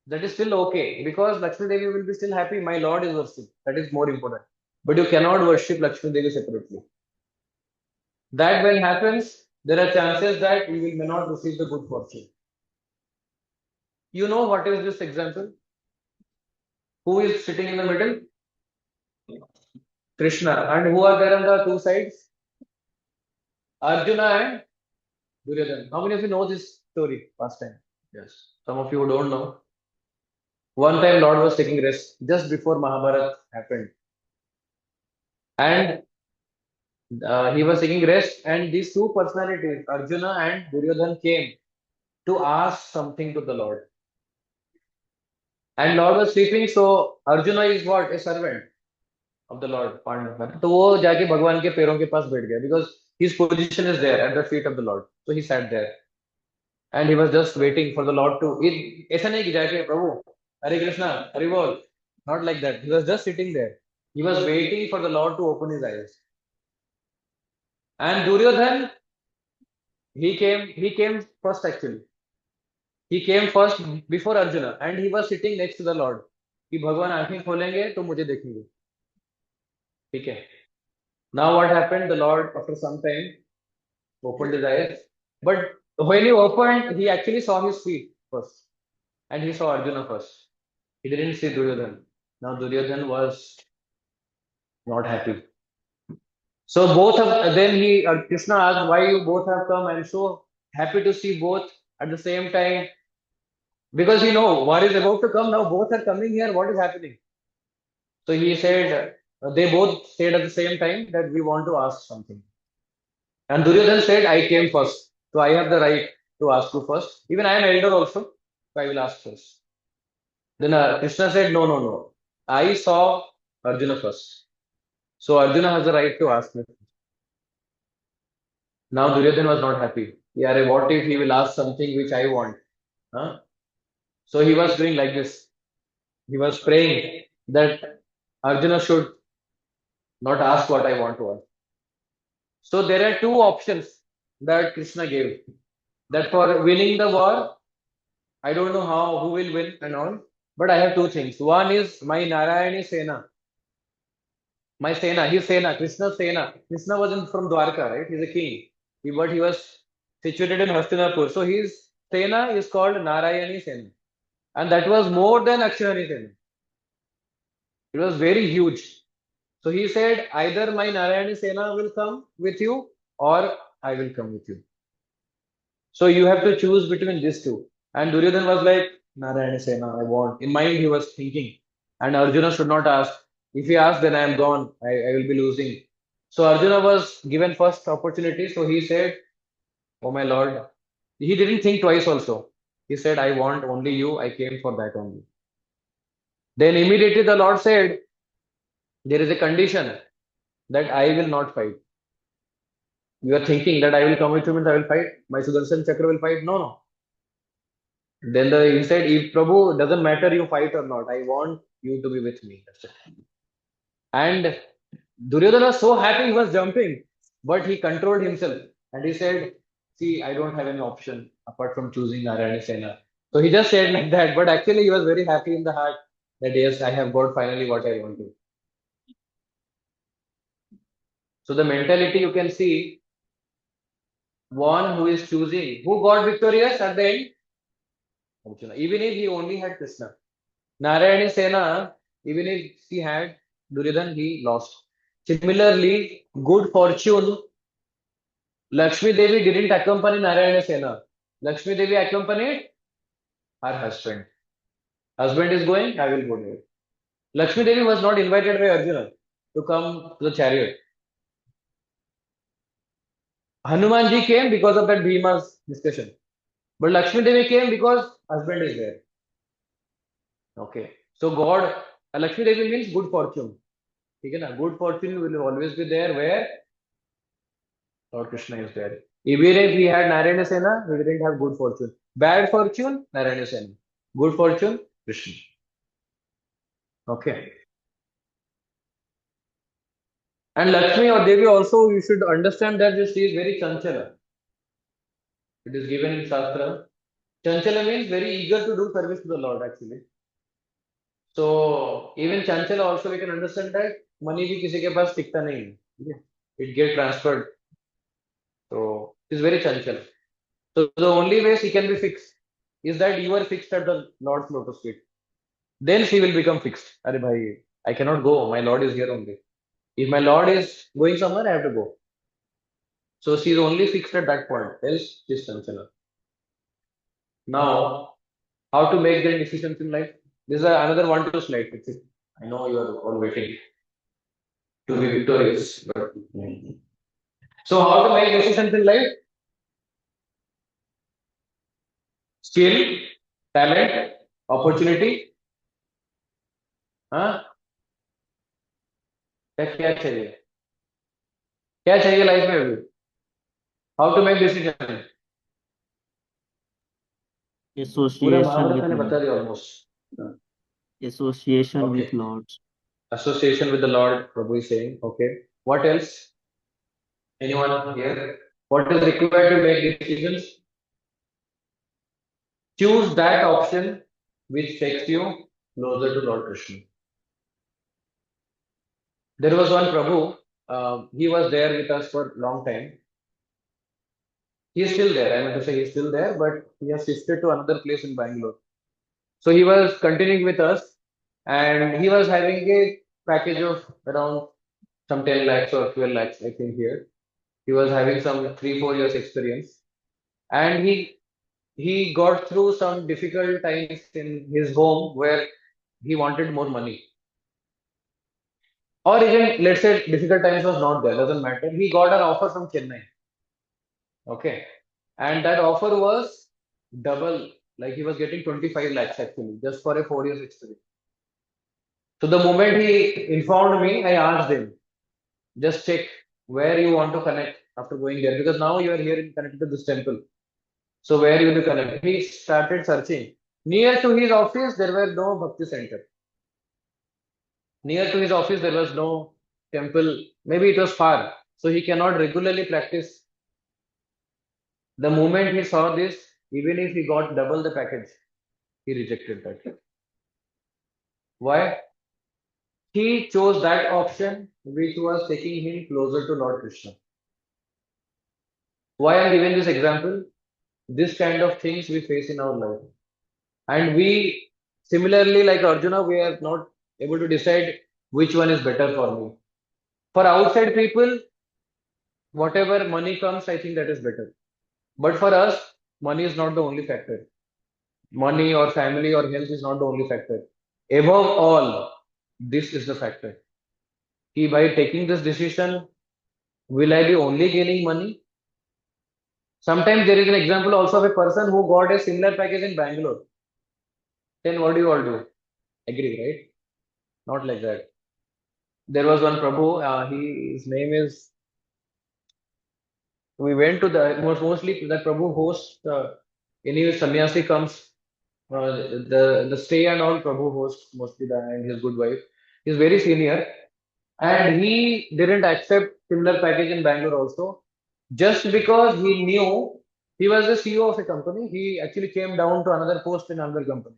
That is still okay because Lakshmi Devi will be still happy. My Lord is worshipped. That is more important. But you cannot worship Lakshmi Devi separately. That when happens, there are chances that you will may not receive the good fortune. You know what is this example? Who is sitting in the middle? Krishna. And who are there on the two sides? Arjuna and Duryodhana. How many of you know this story past time? Yes. Some of you don't know. One time Lord was taking rest just before Mahabharata happened. And he was taking rest, and these two personalities, Arjuna and Duryodhana, came to ask something to the Lord. And Lord was sleeping, so Arjuna is what? A servant of the Lord. तो वो जाके भगवान के पैरों के पास बैठ गया because his position is there at the feet of the Lord. So he sat there. And he was just waiting for the Lord to. ऐसा नहीं कि जाके प्रभु Hare Krishna, Hare Bol. Not like that. He was just sitting there. He was waiting for the Lord to open his eyes. And Duryodhan, he came first actually. He came first before Arjuna, and he was sitting next to the Lord. कि भगवान आंखें खोलेंगे तो मुझे देखेंगे. ठीक है. Now what happened? The Lord, after some time, opened his eyes. But when he opened, he actually saw his feet first. And he saw Arjuna first. He didn't see Duryodhan. Now Duryodhan was not happy. So both of then Krishna asked, why you both have come? I'm so happy to see both at the same time. Because you know what is about to come now, both are coming here. What is happening? So he said, they both said at the same time that we want to ask something. And Duryodhan said, I came first. So I have the right to ask you first. Even I am elder also. So I will ask first. Then Krishna said, no, no, no. I saw Arjuna first. So Arjuna has the right to ask me. Now Duryodhan was not happy. Yeah, what if he will ask something which I want? Huh? So he was doing like this. He was praying that Arjuna should not ask what I want to ask. So there are two options that Krishna gave. That for winning the war, I don't know how, who will win and all, but I have two things. One is my Narayani Sena. My Sena, his Sena, Krishna's Sena. Krishna was from Dwarka, right? He's a king. But he was situated in Hastinapur. So his Sena is called Narayani Sena. And that was more than Akshayani Sena. It was very huge. So he said, either my Narayani Sena will come with you or I will come with you. So you have to choose between these two. And Duryodhan was like, Narayana Sena, I want. In mind, he was thinking. And Arjuna should not ask. If he asks, then I am gone. I will be losing. So Arjuna was given first opportunity. So he said, oh my Lord. He didn't think twice also. He said, I want only you. I came for that only. Then immediately the Lord said, there is a condition that I will not fight. You are thinking that I will come with you means I will fight. My Sudarshan Chakra will fight. No, no. Then he said, if Prabhu, doesn't matter you fight or not, I want you to be with me. That's it. And Duryodhana was so happy, he was jumping, but he controlled himself and he said, see, I don't have any option apart from choosing Narayana Sena. So he just said like that, but actually he was very happy in the heart that yes, I have got finally what I want to. So the mentality you can see, one who is choosing, who got victorious at the end? Arjuna. Even if he only had Krishna. Narayani Sena, even if he had Duryodhan, he lost. Similarly, good fortune, Lakshmi Devi didn't accompany Narayana Sena. Lakshmi Devi accompanied her husband. Husband is going, I will go there. Lakshmi Devi was not invited by Arjuna to come to the chariot. Hanumanji came because of that Bhima's discussion. But Lakshmi Devi came because husband is there. Okay. So God, Lakshmi Devi means good fortune. Good fortune will always be there where Lord Krishna is there. Even if we had Narayana Sena, we didn't have good fortune. Bad fortune, Narayana Sena. Good fortune, Krishna. Okay. And Lakshmi or Devi also, you should understand that she is very chanchala. It is given in Shastra. Chanchala means very eager to do service to the Lord actually. So even chanchala also we can understand that money भी किसी के पास टिकता नहीं है. It get transferred. So it is very chanchala. So the only way she can be fixed is that you are fixed at the Lord's lotus feet. Then she will become fixed. Arey bhai, I cannot go. My Lord is here only. If my Lord is going somewhere, I have to go. So she is only fixed at that point. Else she is chanchala. Now, how to make the decisions in life? This is another one to slide. I know you are all waiting to be victorious. But... So how to make decisions in life? Skill, talent, opportunity. हाँ क्या चाहिए क्या चाहिए life में अभी how to make decision पूरा Association Mahabharat with मैंने बता Lord. दिया almost Association Okay. with Lords. Association with the Lord, Prabhu is saying. Okay. What else? Anyone here? What is required to make decisions? Choose that option which takes you closer to Lord Krishna. There was one Prabhu, he was there with us for a long time. He is still there. I meant to say he's still there, but he has shifted to another place in Bangalore. So he was continuing with us, and he was having a package of around some 10 lakhs or 12 lakhs, I think here. He was having some 3 4 years experience, and he got through some difficult times in his home where he wanted more money. Or even let's say difficult times was not there, doesn't matter. He got an offer from Chennai. Okay. And that offer was double, like he was getting 25 lakhs actually, just for a 4 years experience. So the moment he informed me, I asked him, just check where you want to connect after going there, because now you are here in connected to this temple. So where you will connect? He started searching. Near to his office, there were no bhakti center. Near to his office, there was no temple. Maybe it was far, so he cannot regularly practice. The moment he saw this, even if he got double the package, he rejected that. Why? He chose that option which was taking him closer to Lord Krishna. Why I'm giving this example? This kind of things we face in our life. And we, similarly, like Arjuna, we are not able to decide which one is better for me. For outside people, whatever money comes, I think that is better. But for us, money is not the only factor. Money or family or health is not the only factor. Above all, this is the factor. Ki by taking this decision, will I be only gaining money? Sometimes there is an example also of a person who got a similar package in Bangalore. Then what do you all do? Agree, right? Not like that. There was one Prabhu, his name is, we went to the, mostly that Prabhu hosts, any sannyasi comes, the stay and all Prabhu hosts mostly the, and his good wife. He's very senior and he didn't accept similar package in Bangalore also. Just because he knew he was the CEO of a company, he actually came down to another post in another company.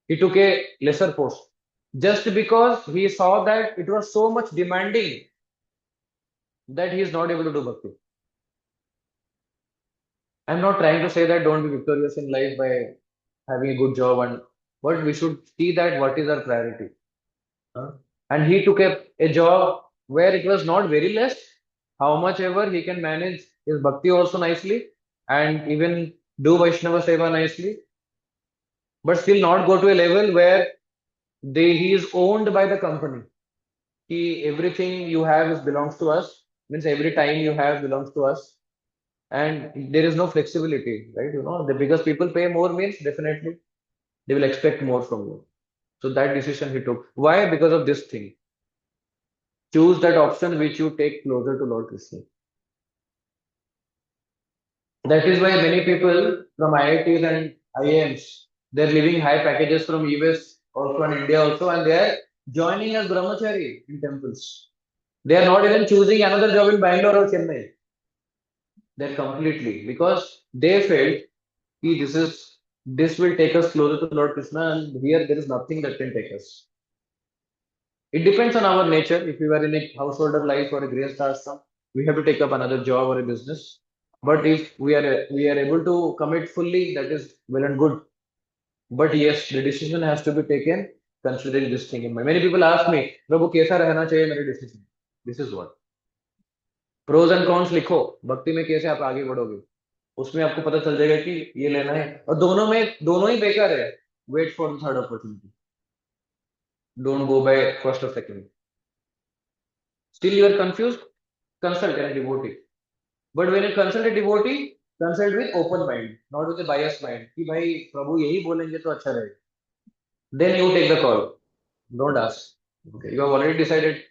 He took a lesser post just because he saw that it was so much demanding that he is not able to do bhakti. I'm not trying to say that don't be victorious in life by having a good job, and but we should see that what is our priority. Huh? And he took a job where it was not very less, how much ever he can manage his bhakti also nicely and even do Vaishnava Seva nicely, but still not go to a level where he is owned by the company. Everything you have is belongs to us, means every time you have belongs to us, and there is no flexibility, right? Because people pay more means definitely they will expect more from you. So that decision he took. Why? Because of this thing. Choose that option which you take closer to Lord Krishna. That is why many people from IITs and IIMs, they're leaving high packages from US, also in India also, and they're joining as brahmachari in temples. They are not even choosing another job in Bangalore or Chennai. They're completely because they felt this will take us closer to Lord Krishna, and here there is nothing that can take us. It depends on our nature. If we were in a householder life or a greyest ashram, we have to take up another job or a business. But if we are able to commit fully, that is well and good. But yes, the decision has to be taken considering this thing in mind. Many people ask me, Prabhu, कैसा रहना चाहिए मेरे decision? This is what. Pros and cons लिखो. भक्ति में कैसे आप आगे बढ़ोगे? उसमें आपको पता चल जाएगा कि ये लेना है और दोनों ही बेकार है. Wait for the third opportunity. Don't go by first or second. Still you are confused? Consult a devotee. But when you consult a devotee, consult with open mind, not with a biased mind. कि भाई प्रभु यही बोलेंगे तो अच्छा रहेगा. Then you take the call. Don't ask. Okay, you have already decided.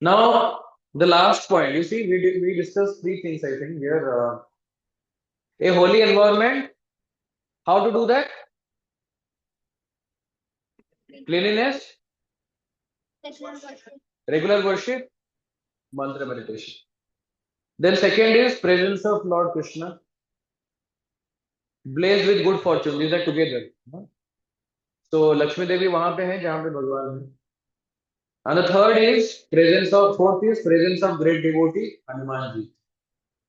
Now the last point. You see, we discussed three things. I think here, a holy environment. How to do that? Cleanliness, regular worship, mantra meditation. Then second is presence of Lord Krishna, blessed with good fortune. These are together. So Lakshmi Devi वहां पे है जहाँ पे भगवान है. And the third is presence of fourth is presence of great devotee Hanumanji.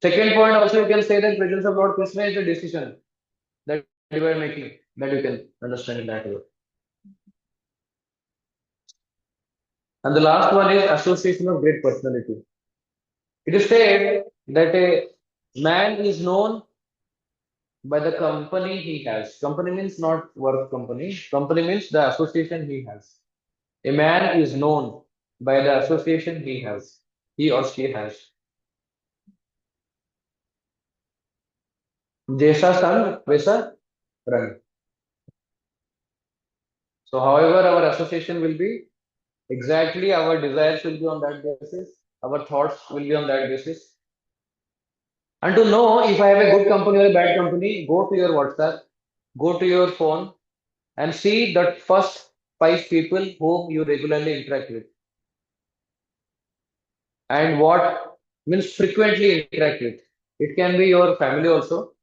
Second point also you can say that presence of Lord Krishna is the decision that you are making, that you can understand in that way. And the last one is association of great personality. It is said that a man is known by the company he has. Company means not work company. Company means the association he has. A man is known by the association he has. He or she has. जैसा संग वैसा रंग. So, however, our association will be exactly our desires will be on that basis. Our thoughts will be on that basis. And to know if I have a good company or a bad company, go to your WhatsApp, go to your phone, and see the first five people whom you regularly interact with. And what means frequently interact with. It can be your family also.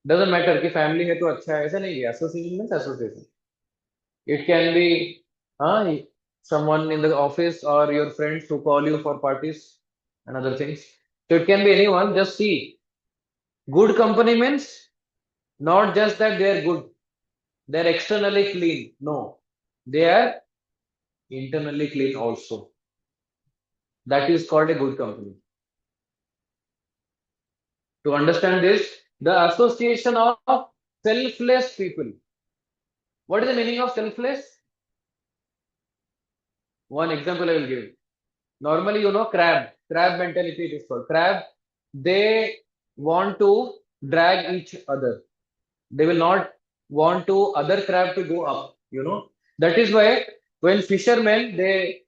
Doesn't matter कि family है तो अच्छा है ऐसा नहीं है. Association means association. It can be someone in the office or your friends who call you for parties and other things. So it can be anyone. Just see. Good company means not just that they are good, they are externally clean. No, they are internally clean also. That is called a good company. To understand this, the association of selfless people. What is the meaning of selfless? One example I will give. Normally, crab mentality it is called. Crab, they want to drag each other. They will not want to other crab to go up. That is why when fishermen they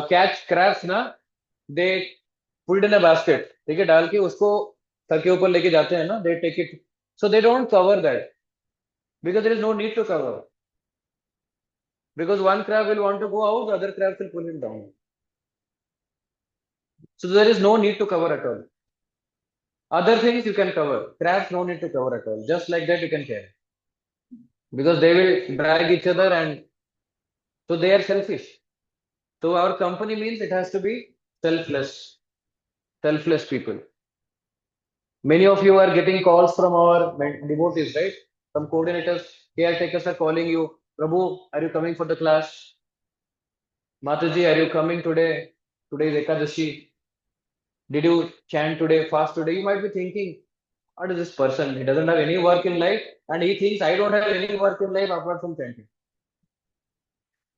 catch crabs ना, they put it in a basket. ठीक है डाल के उसको sir के ऊपर लेके जाते हैं ना. They take it. So they don't cover that because there is no need to cover. Because one crab will want to go out, the other crab will pull him down. So there is no need to cover at all. Other things you can cover. Crabs no need to cover at all. Just like that you can carry. Because they will drag each other and so they are selfish. So our company means it has to be selfless. Selfless people. Many of you are getting calls from our devotees, right? Some coordinators, caretakers are calling you. Prabhu, are you coming for the class? Mataji, are you coming today? Today is Ekadashi. Did you chant today, fast today? You might be thinking, what is this person? He doesn't have any work in life and he thinks I don't have any work in life apart from chanting.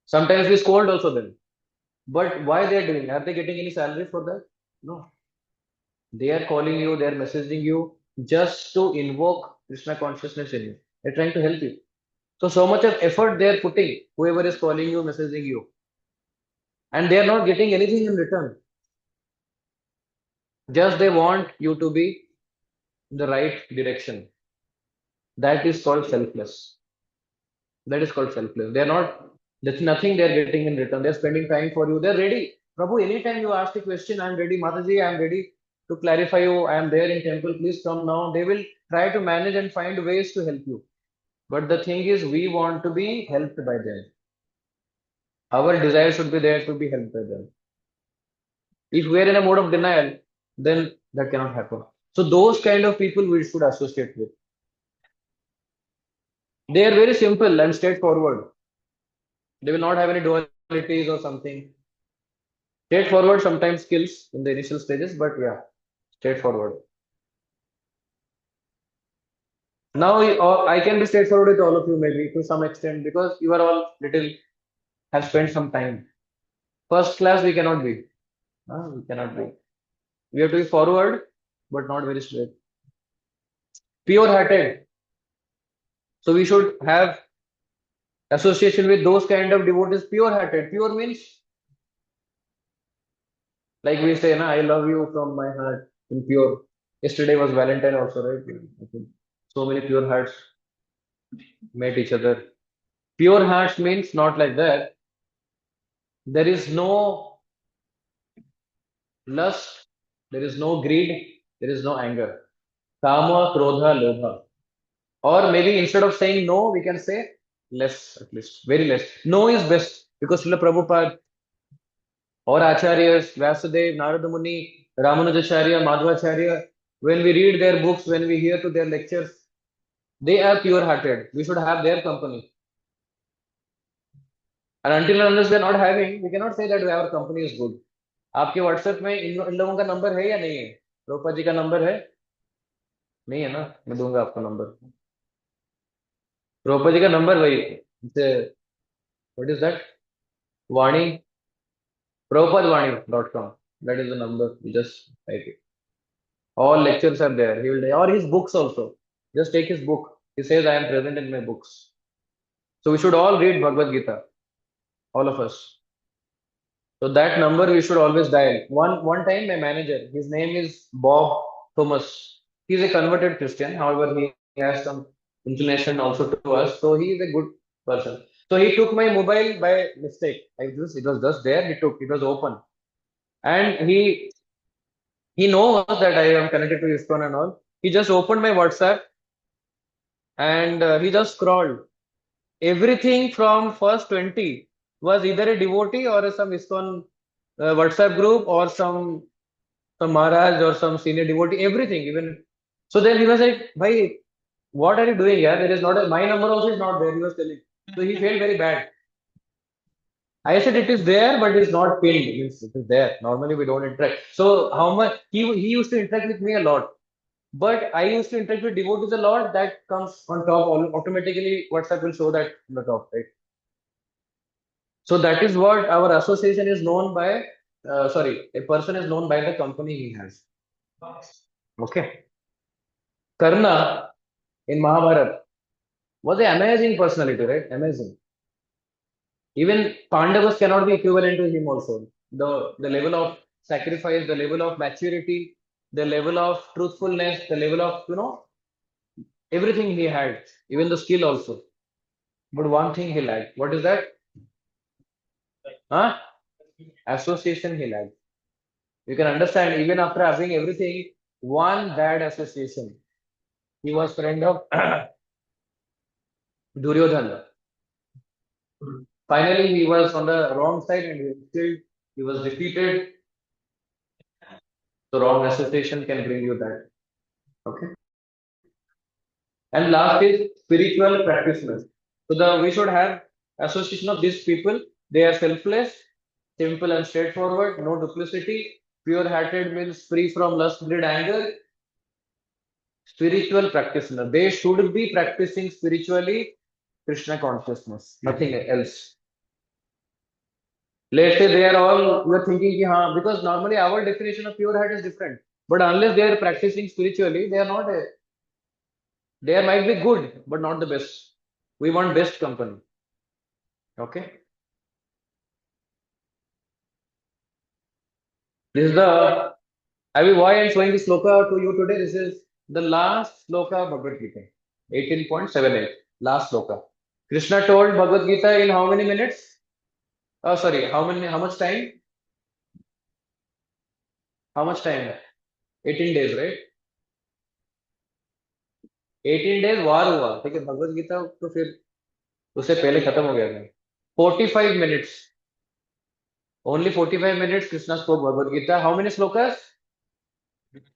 Sometimes we scold also them. But why they are doing? Are they getting any salary for that? No. They are calling you, they are messaging you just to invoke Krishna consciousness in you. They're trying to help you. So much of effort they are putting, whoever is calling you, messaging you. And they are not getting anything in return. Just they want you to be in the right direction. That is called selfless. That is called selfless. They are not, there's nothing they are getting in return. They're spending time for you. They're ready. Prabhu, anytime you ask a question, I'm ready. Mataji, I'm ready to clarify you. I am there in temple. Please come now. They will try to manage and find ways to help you. But the thing is, we want to be helped by them. Our desire should be there to be helped by them. If we are in a mode of denial, then that cannot happen. So those kind of people we should associate with. They are very simple and straightforward. They will not have any dualities or something. Straightforward sometimes kills in the initial stages, but yeah, straightforward. Now I can be straightforward with all of you maybe to some extent because you are all little have spent some time. First class we cannot be. We cannot be. We have to be forward, but not very straight. Pure-hearted. So we should have association with those kind of devotees. Pure-hearted. Pure means like we say, na, I love you from my heart. In pure. Yesterday was Valentine also, right? So many pure hearts met each other. Pure hearts means not like that. There is no lust, there is no greed, there is no anger. Kama, Krodha, Lobha. Or maybe instead of saying no, we can say less, at least, very less. No is best because Srila Prabhupada or Acharyas, Vyasudev, Narada Muni, Ramanujacharya, Madhvacharya, when we read their books, when we hear to their lectures, they are pure hearted. We should have their company. And until and unless we are not having, we cannot say that our company is good. आपके WhatsApp में इन लोगों का number है या नहीं है? रूपा जी का number है? नहीं है ना? मैं दूंगा आपको नंबर. रूपा जी का नंबर वही. What is that? Vani, prabhupadvani.com. That is the number. You just type it. All lectures are there. He will, or his books also. Just take his book. He says, I am present in my books. So we should all read Bhagavad Gita. All of us. So that number we should always dial. One time my manager, his name is Bob Thomas. He is a converted Christian. However, he has some inclination also to us. So he is a good person. So he took my mobile by mistake. It was just there. He took. It was open, and he knows that I am connected to ISKCON and all. He just opened my WhatsApp and he just scrolled. Everything from first 20 was either a devotee or some ISKCON WhatsApp group or some Maharaj or some senior devotee. Everything, even. So then he was like, "Bhai, what are you doing here? There is not my number also is not there." He was telling. So he felt very bad. I said it is there, but it's not pinned. Means it is there. Normally we don't interact. So how much he used to interact with me a lot, but I used to interact with devotees a lot. That comes on top. Automatically, WhatsApp will show that on the top, right? So that is what our association is known by. Sorry, a person is known by the company he has. Okay. Karna in Mahabharata was an amazing personality, right? Amazing. Even Pandavas cannot be equivalent to him also. The level of sacrifice, the level of maturity, the level of truthfulness, the level of, everything he had, even the skill also. But one thing he lacked. What is that? Huh? Association he lacked. You can understand, even after having everything, one bad association. He was friend of Duryodhana. Finally, he was on the wrong side and he was killed. He was defeated. The wrong association can bring you that. Okay. And last is spiritual practitioners. So we should have association of these people. They are selfless, simple and straightforward, no duplicity. Pure-hearted means free from lust, greed, anger. Spiritual practitioner. They should be practicing spiritually Krishna consciousness, nothing else. Let's say they are all, you are thinking, because normally our definition of pure heart is different. But unless they are practicing spiritually, they are not they might be good, but not the best. We want best company. Okay. This is why I am showing this sloka to you today. This is the last sloka of Bhagavad Gita, 18.78. Last sloka. Krishna told Bhagavad Gita in how many minutes? Oh, sorry, how much time? How much time? 18 days, right? 18 days वार हुआ, ठीक है. भगवत गीता तो फिर उससे पहले खत्म हो गया था. 45 minutes. Only 45 minutes Krishna spoke Bhagavad Gita. How many slokas?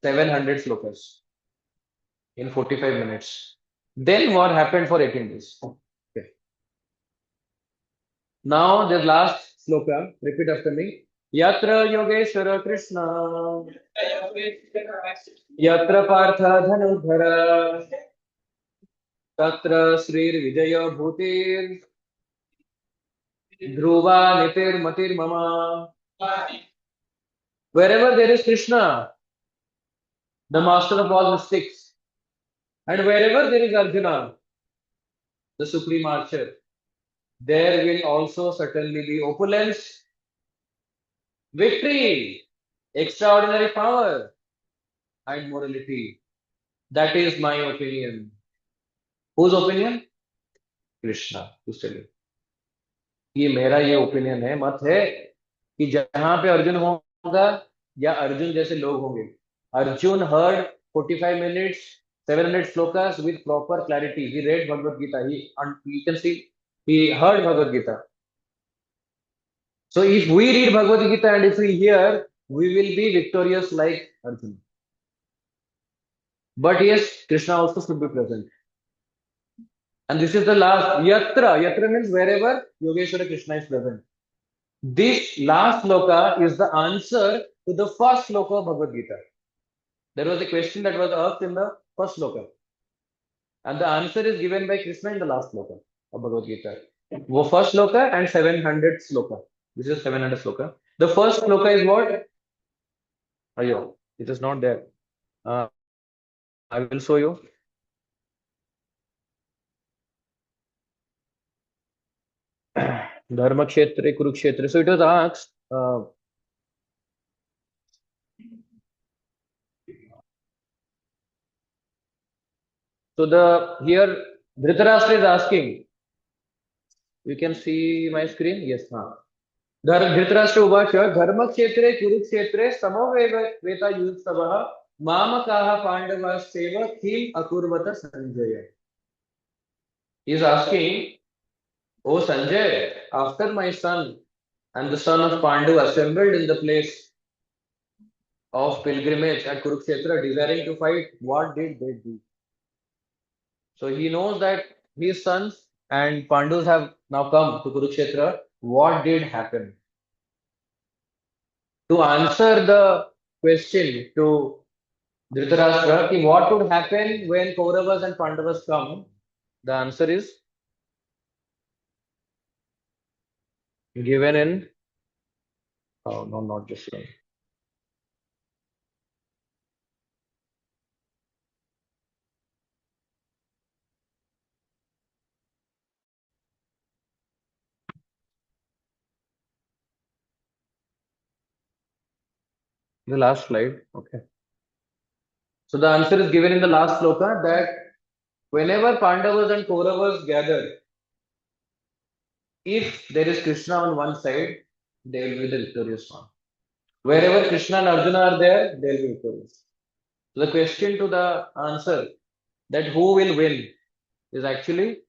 700 slokas in 45 minutes. Then what happened for 18 days? Okay. Now the last sloka, repeat after me. Yatra Yogeshwara Krishna, Yatra Partha Dhanudhara, Tatra Srir Vijaya Bhutir, Dhruva Nitir Matir Mama. Wherever there is Krishna, the master of all mystics, and wherever there is Arjuna, the supreme archer, there will also certainly be opulence, victory, extraordinary power, and morality. That is my opinion. Whose opinion? Krishna. Who's telling? ये मेरा ये opinion है, मत है कि जहां पे अर्जुन होगा या अर्जुन जैसे लोग होंगे. Arjun heard 45 minutes, 700 slokas with proper clarity. He read Bhagavad Gita. You can see he heard Bhagavad Gita. So if we read Bhagavad Gita and if we hear, we will be victorious like Arjun. But yes, Krishna also should be present. And this is the last. Yatra. Yatra means wherever Yogeshwara Krishna is present. This last sloka is the answer to the first sloka of Bhagavad Gita. There was a question that was asked in the first sloka. And the answer is given by Krishna in the last sloka of Bhagavad Gita. वो first sloka and 700 sloka. This is 700 sloka. The first sloka is what? Ayo, it is not there. I will show you. Dharma Kshetra, Kurukshetra. So it was asked. So the here Dhritarashtra is asking. You can see my screen. Yes, Dhritarashtra उवाच धर्मक्षेत्रे कुरुक्षेत्रे समवेता युत्सवः मामकाः पांडवाश्चैव किम अकुर्वत Sanjay. He is asking, O Sanjay, after my son and the son of Pandu assembled in the place of pilgrimage at Kurukshetra desiring to fight, what did they do? So he knows that his sons and Pandus have now come to Kurukshetra. What did happen? To answer the question to Dhritarashtra, ki what would happen when Kauravas and Pandavas come? The answer is given in, oh no, not this one. The last slide. Okay. So the answer is given in the last sloka that whenever Pandavas and Kauravas gather, if there is Krishna on one side, they will be the victorious one. Wherever Krishna and Arjuna are there, they will be victorious. So the question to the answer that who will win is actually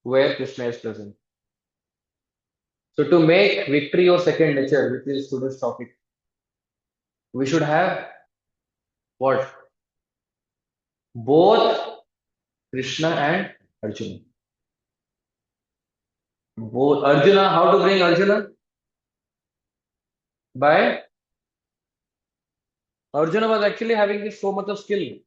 where Krishna is present. So to make victory your second nature, which is today's topic, we should have what? Both Krishna and Arjuna. Both Arjuna, how to bring Arjuna? By Arjuna was actually having this so much of skill.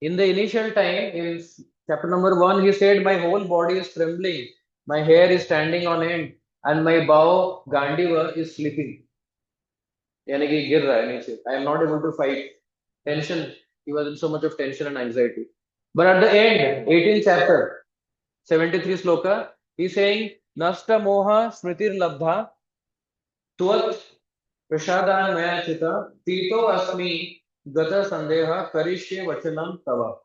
In the initial time, in chapter number 1, he said, my whole body is trembling, my hair is standing on end, and my bow Gandiva is slipping. यानी कि गिर रहा है नीचे. I am not able to fight. Tension. He was in so much of tension and anxiety. But at the end, 18th chapter, 73 sloka, he's saying, Nasta moha smritir labdha tuat prashadan maya chita tito asmi gata sandeha karishye vachanam tava.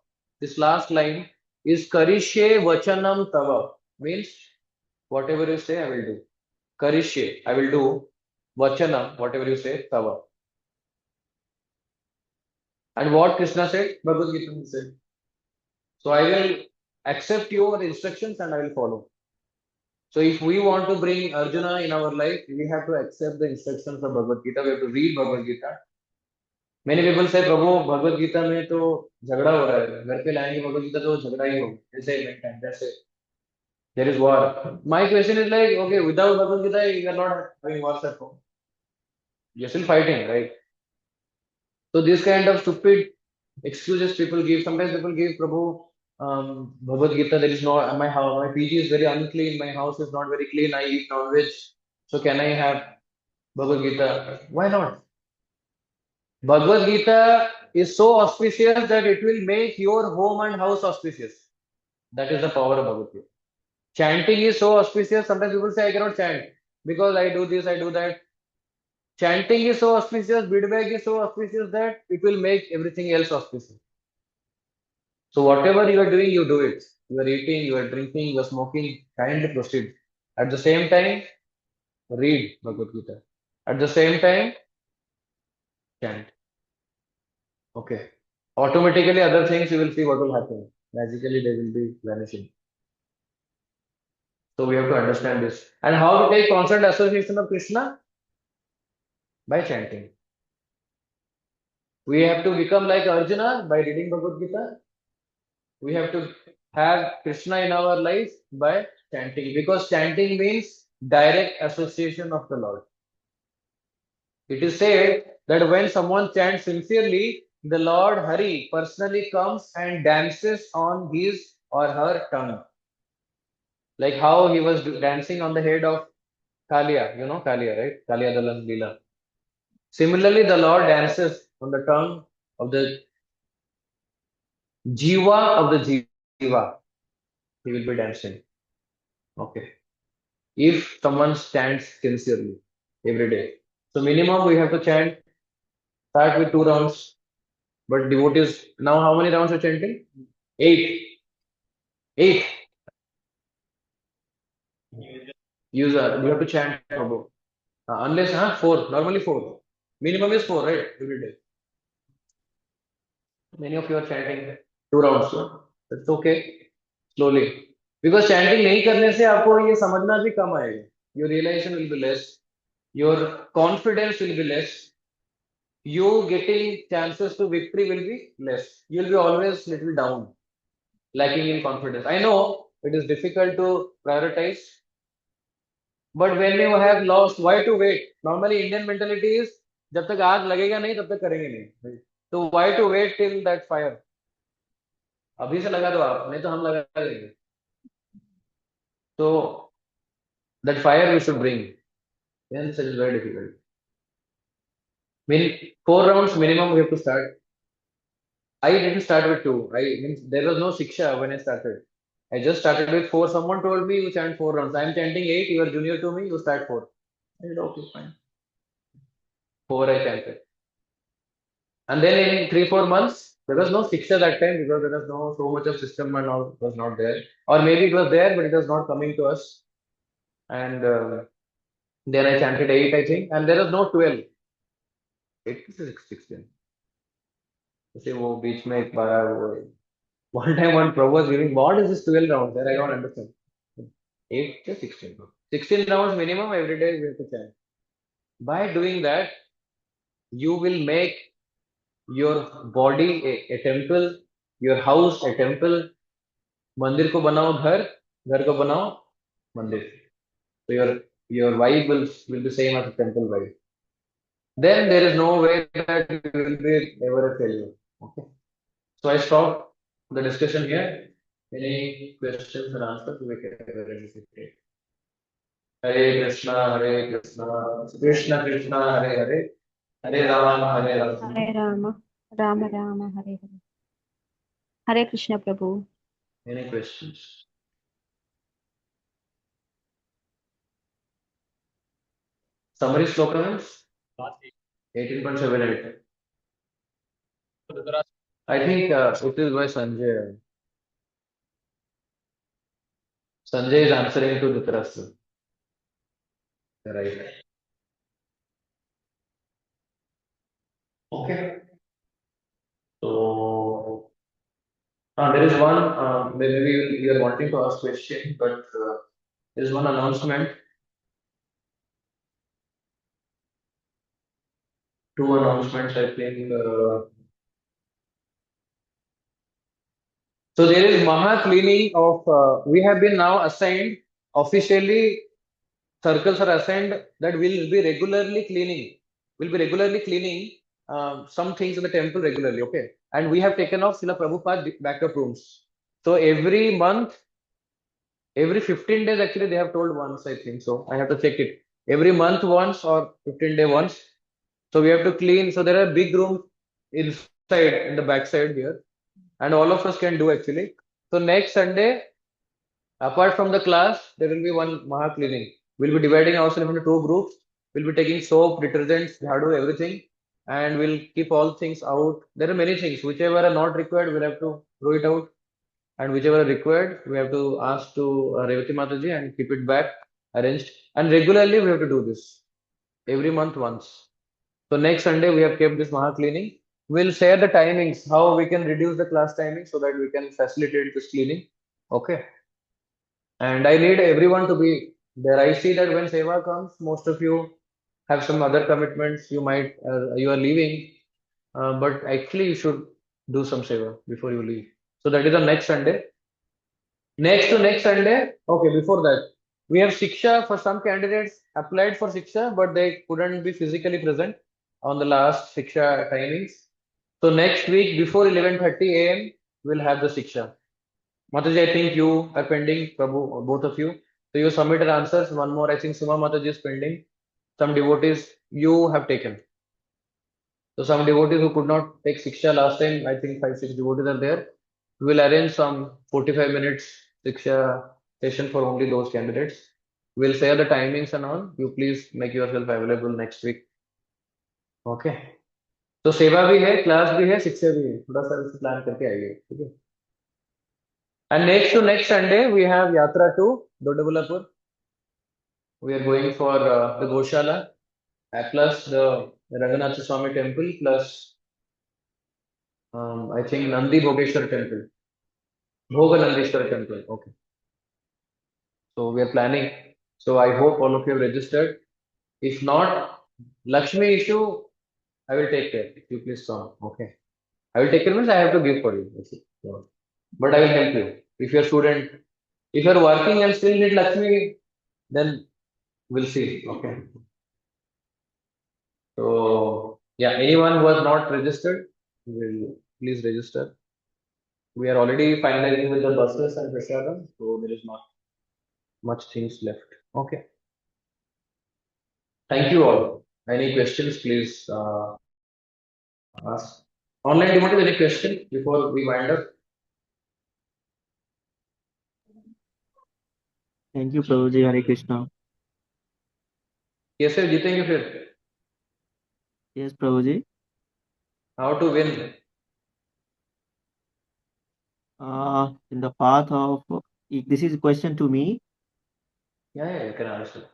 This last line is karishye vachanam tava. Means, whatever you say, I will do. Karishye, I will do. Vachanam, whatever you say, tava. And what Krishna said, Bhagavad Gita said. So I will accept your instructions and I will follow. So if we want to bring Arjuna in our life, we have to accept the instructions of Bhagavad Gita. We have to read Bhagavad Gita. Many people say, Prabhu, Bhagavad Gita में तो झगड़ा हो रहा है. घर पे लाएंगे Bhagavad Gita तो झगड़ा ही होगा. That's it. There is war. My question is like, okay, without Bhagavad Gita, you are not having wars at home. You're still fighting, right? So this kind of stupid excuses people give. Sometimes people give, Prabhu, Bhagavad Gita, there is no, my house, my PG is very unclean, my house is not very clean, I eat non-veg, so can I have Bhagavad Gita? Why not? Bhagavad Gita is so auspicious that it will make your home and house auspicious. That is the power of Bhagavad Gita. Chanting is so auspicious, sometimes people say I cannot chant because I do this, I do that. Chanting is so auspicious, beadbag is so auspicious that it will make everything else auspicious. So whatever you are doing, you do it. You are eating, you are drinking, you are smoking, kindly proceed. At the same time, read Bhagavad Gita. At the same time, chant. Okay. Automatically, other things you will see what will happen. Magically, they will be vanishing. So we have to understand this. And how to take constant association of Krishna? By chanting. We have to become like Arjuna by reading Bhagavad Gita. We have to have Krishna in our life by chanting, because chanting means direct association of the Lord. It is said that when someone chants sincerely, the Lord Hari personally comes and dances on his or her tongue. Like how he was dancing on the head of Kalia, you know Kalia, right? Kalia Dalan Leela. Similarly, the Lord dances on the tongue of the Jiva of the Jiva. He will be dancing. Okay. If someone chants sincerely every day. So minimum we have to chant, start with 2 rounds. But devotees, now how many rounds are chanting? Eight. Eight. You have to chant about. Unless, four. Normally four. Minimum is four, right? Every day. Many of you are chanting 2 rounds. So that's okay. Slowly. Because chanting नहीं करने से आपको ये समझना भी कम आएगा. Your realization will be less. Your confidence will be less. You getting chances to victory will be less. You will be always little down, lacking in confidence. I know it is difficult to prioritize, but when you have lost, why to wait? Normally, Indian mentality is जब तक आग लगेगा नहीं तब तक करेंगे नहीं. तो why to wait till that fire? अभी से लगा दो आप, नहीं तो हम लगा देंगे. So that fire we should bring. Hence, it is very difficult. Mean 4 rounds minimum we have to start. I didn't start with two. I means there was no shiksha when I started. I just started with four. Someone told me you chant 4 rounds. I am chanting eight. You are junior to me. You start four. I said okay, fine. Four I chanted. And then in 3 4 months there was no shiksha that time because there was no so much of system and all was not there. Or maybe it was there but it was not coming to us. And then I chanted eight I think. And there was no 12. 16. जैसे वो बीच में एक बार वो one time one Prabhu was giving, what is this 12 rounds? Then I don't understand. 8 to 16. 16 rounds minimum every day we have to chant. By doing that, you will make your body a temple, your house a temple. मंदिर को बनाओ घर, घर को बनाओ मंदिर. So your vibe will be same as a temple vibe. Then there is no way that you will be ever a failure. Okay. So I stop the discussion here. Any questions or answers we can ready. Hare Krishna, Krishna Krishna, Hare Hare, Hare Rama, Hare Rama. Hare Rama, Rama Rama, Hare Hare. Hare Krishna, Prabhu. Any questions? Summary sloka means 18.78. I think it is by Sanjay. Sanjay is answering to Dhritarashtra. Right. Okay. So there is one, maybe you are wanting to ask question, but there is one announcement. Two announcements, I think. So there is Maha cleaning of, we have been now assigned officially, circles are assigned that will be regularly cleaning. We'll be regularly cleaning some things in the temple regularly, okay? And we have taken off Srila Prabhupada backup rooms. So every month, every 15 days, actually, they have told once, I think so. I have to check it. Every month once or 15 day once. So we have to clean. So there are big rooms inside, in the backside here. And all of us can do actually. So next Sunday, apart from the class, there will be one Maha cleaning. We'll be dividing ourselves into two groups. We'll be taking soap, detergents, jhadu, everything. And we'll keep all things out. There are many things. Whichever are not required, we'll have to throw it out. And whichever are required, we have to ask to Revati Mataji and keep it back arranged. And regularly we have to do this. Every month once. So next Sunday we have kept this Maha cleaning. We'll share the timings, how we can reduce the class timing so that we can facilitate this cleaning. Okay. And I need everyone to be there. I see that when Seva comes, most of you have some other commitments. You are leaving, but actually you should do some Seva before you leave. So that is on next Sunday. Next to next Sunday, okay, before that, we have Shiksha for some candidates applied for Shiksha, but they couldn't be physically present on the last Shiksha timings. So next week before 11:30 a.m. we'll have the Shiksha. Mataji, I think you are pending, Prabhu, both of you. So you submitted answers. One more, I think Suma Mataji is pending. Some devotees you have taken. So some devotees who could not take Shiksha last time, I think 5, 6 devotees are there. We will arrange some 45 minutes Shiksha session for only those candidates. We'll share the timings and all. You please make yourself available next week. Okay. तो सेवा भी है, class भी है, शिक्षा भी है. थोड़ा सा प्लान करके आइए, ठीक है. And next to next Sunday we have Yatra to Dodaballapur. We are going for the Goshala plus the Ranganath Swami temple plus I think Nandi Bhogeshwar temple. Bhoganandeshwar temple. Okay. So we are planning. So I hope all of you have registered. If not, Lakshmi issue, I will take care. If you please come. Okay. I will take care means I have to give for you. That's it. So, but I will help you. If you're a student, if you're working and still need Lakshmi, then we'll see. Okay. So yeah, anyone who has not registered, will please register. We are already finalizing with the buses and Prashadam, so there is not much things left. Okay. Thank you all. Any questions, please ask. Online devotees, any question before we wind up? Thank you, Prabhuji. Hare Krishna. कैसे जीतेंगे फिर? Yes, Prabhuji. How to win? In the path of, this is a question to me. Yeah, you can answer.